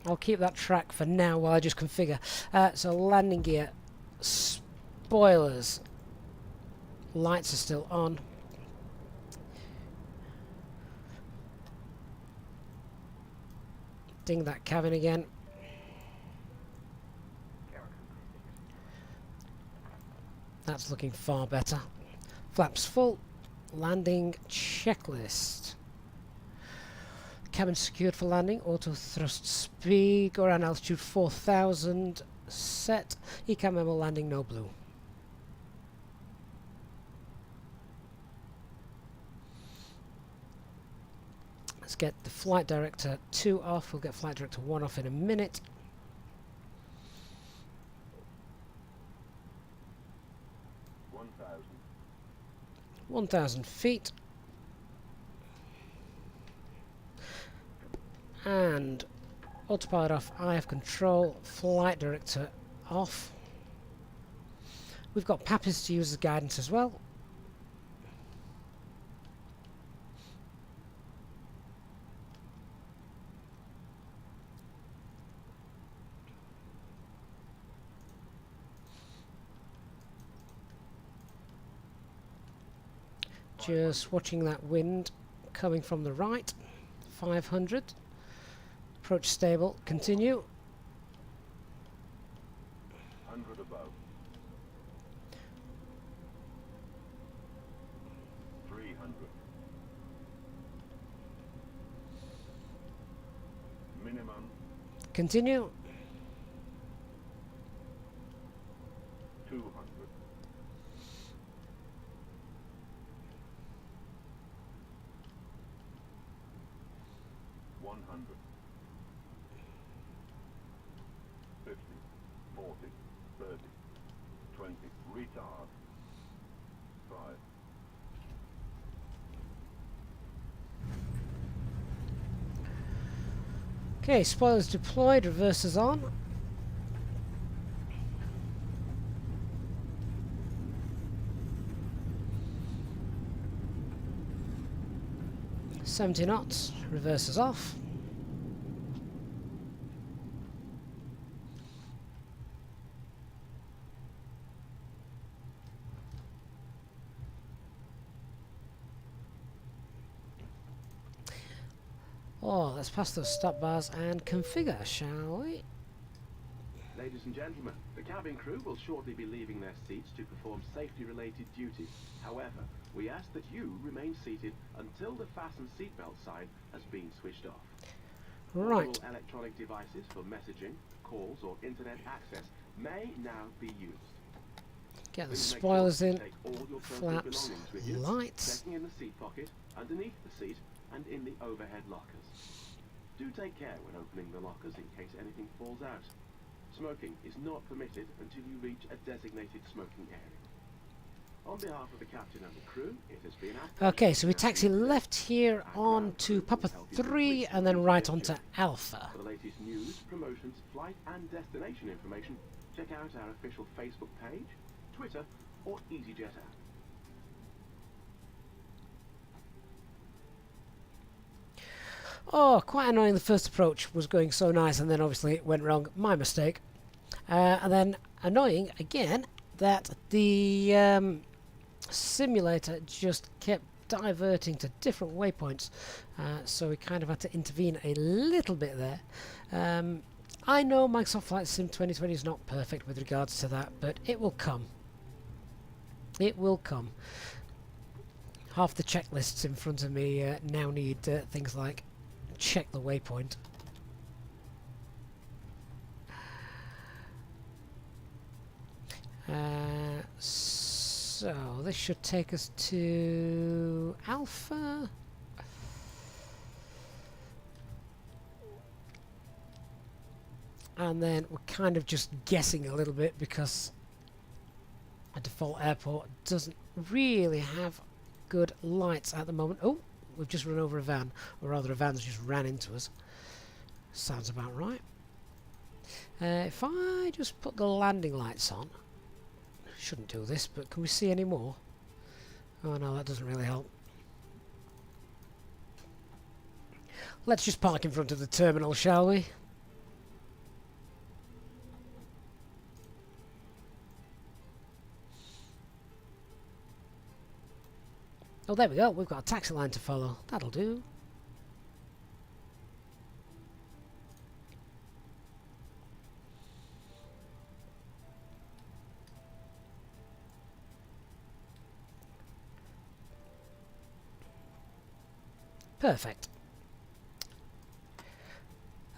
I'll keep that track for now while I just configure. So landing gear, spoilers, lights are still on. Ding that cabin again. That's looking far better. Flaps full. Landing checklist. Cabin secured for landing. Auto thrust speed. Go around altitude 4,000. Set. ECAM memo landing no blue. Let's get the flight director 2 off. We'll get flight director 1 off in a minute. One thousand feet. And autopilot off, IF control, flight director off. We've got PAPIS to use as guidance as well. Just watching that wind coming from the right. 500. Approach stable. Continue. 100 above. 300. Minimum. Continue. 200. 100. 50, 40, 30, 20, retard, 5. Okay, spoilers deployed, reversers on. $70 knots, reversers off. Oh, let's pass those stop bars and configure, shall we? Ladies and gentlemen, the cabin crew will shortly be leaving their seats to perform safety-related duties. However, we ask that you remain seated until the fasten seatbelt sign has been switched off. Right. All electronic devices for messaging, calls or internet access may now be used. Get the Please make spoilers sure to in, take all your personal flaps, belongings with you, lights. checking in the seat pocket, underneath the seat, and in the overhead lockers. Do take care when opening the lockers in case anything falls out. Smoking is not permitted until you reach a designated smoking area. On behalf of the captain and the crew, it has been our Okay, so we taxi left here on to Papa 3 and then right onto Alpha. For the latest news, promotions, flight and destination information, check out our official Facebook page, Twitter or Easyjet app. Oh, quite annoying. The first approach was going so nice and then obviously it went wrong. My mistake. And then annoying again that the simulator just kept diverting to different waypoints. So we kind of had to intervene a little bit there. I know Microsoft Flight Sim 2020 is not perfect with regards to that, but it will come. It will come. Half the checklists in front of me now need things like check the waypoint. So this should take us to Alpha. And then we're kind of just guessing a little bit because a default airport doesn't really have good lights at the moment. Oh, we've just run over a van, or rather a van's just ran into us. Sounds about right. If I just put the landing lights on, shouldn't do this, but can we see any more? Oh no, that doesn't really help. Let's just park in front of the terminal, shall we? Oh, there we go. We've got a taxi line to follow. That'll do. Perfect.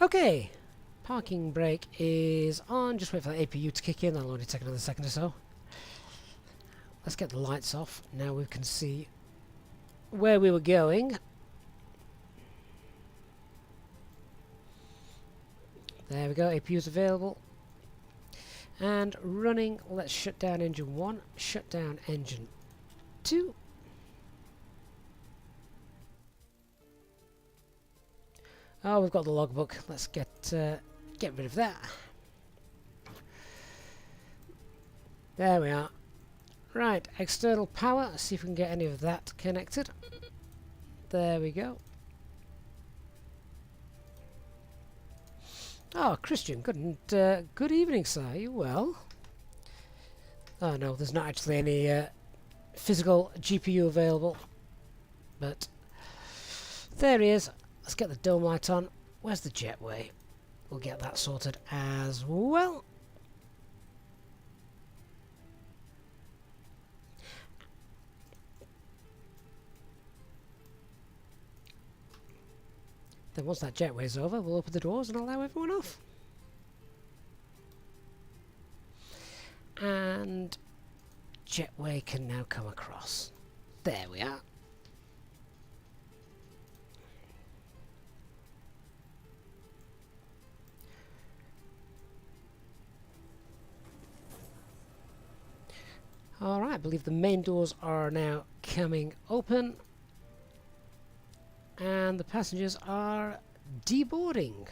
Okay. Parking brake is on. Just wait for the APU to kick in. That'll only take another second or so. Let's get the lights off. Now we can see where we were going. There we go, APU's available. And running, let's shut down engine 1, shut down engine 2. Oh, we've got the logbook. Let's get rid of that. There we are. Right, external power. See if we can get any of that connected. There we go. Oh, Christian, good evening, sir. Are you well? Oh no, there's not actually any physical GPU available, but there he is. Let's get the dome light on. Where's the jetway? We'll get that sorted as well. Then once that jetway's over, we'll open the doors and allow everyone off. And jetway can now come across. There we are. Alright, I believe the main doors are now coming open. And the passengers are deboarding.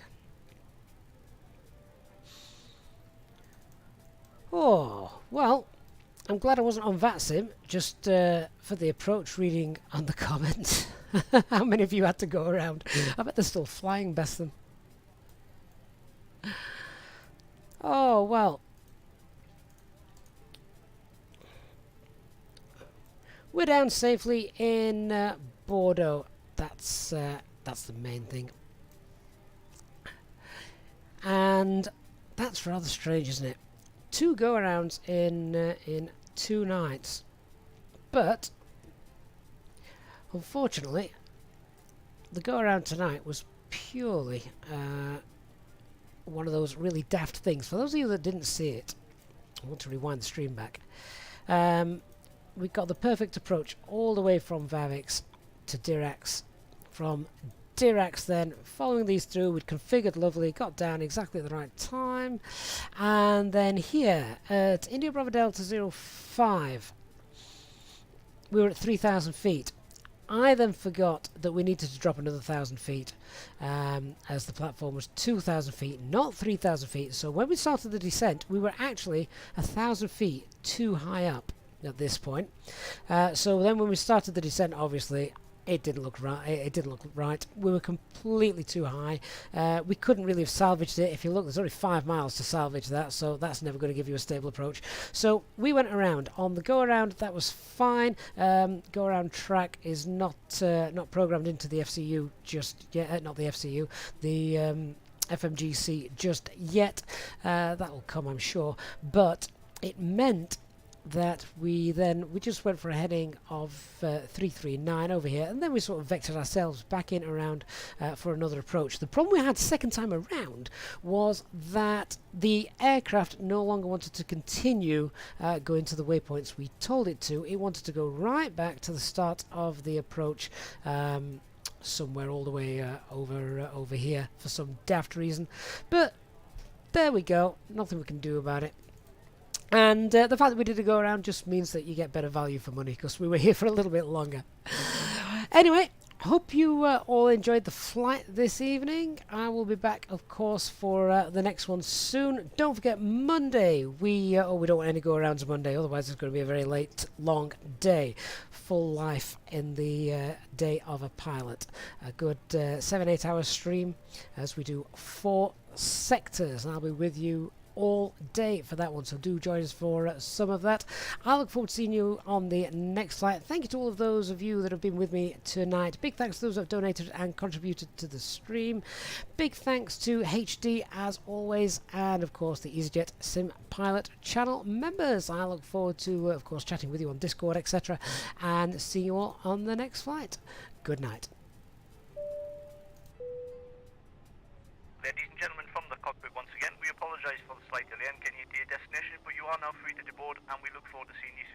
Oh, well, I'm glad I wasn't on VATSIM, just for the approach reading on the comments. How many of you had to go around? I bet they're still flying, best them. Oh, well. We're down safely in Bordeaux. That's the main thing. And that's rather strange, isn't it? 2 go-arounds in 2 nights. But unfortunately, the go-around tonight was purely one of those really daft things. For those of you that didn't see it, I want to rewind the stream back. We got the perfect approach all the way from Vavix to Dirac. From Dirac then, following these through, we'd configured lovely, got down exactly at the right time. And then here at India Bravo Delta 05, we were at 3,000 feet. I then forgot that we needed to drop another 1,000 feet as the platform was 2,000 feet, not 3,000 feet. So when we started the descent, we were actually 1,000 feet too high up at this point. So then when we started the descent, obviously, it didn't look right. It didn't look right. We were completely too high. We couldn't really have salvaged it. If you look, there's only 5 miles to salvage that, so that's never going to give you a stable approach. So we went around. On the go-around, that was fine. Go-around track is not programmed into the FCU just yet. Not the FCU. The FMGC just yet. That will come, I'm sure. But it meant that we just went for a heading of 339 over here, and then we sort of vectored ourselves back in around for another approach. The problem we had second time around was that the aircraft no longer wanted to continue going to the waypoints we told it to. It wanted to go right back to the start of the approach, somewhere all the way over here for some daft reason. But there we go, nothing we can do about it. And the fact that we did a go around just means that you get better value for money, because we were here for a little bit longer. Anyway, hope you all enjoyed the flight this evening. I will be back, of course, for the next one soon. Don't forget, Monday, we don't want any go-arounds Monday, otherwise it's going to be a very late, long day. Full life in the day of a pilot. A good 7-8 hour stream as we do 4 sectors. And I'll be with you all day for that one, so do join us for some of that. I look forward to seeing you on the next flight. Thank you to all of those of you that have been with me tonight. Big thanks to those who have donated and contributed to the stream. Big thanks to HD as always, and of course the Easyjetsimpilot channel members. I look forward to of course chatting with you on Discord, etc., and see you all on the next flight. Good night. Ladies and gentlemen, from the cockpit once again, we apologise for the slight delay in getting you to your destination, but you are now free to deboard, and we look forward to seeing you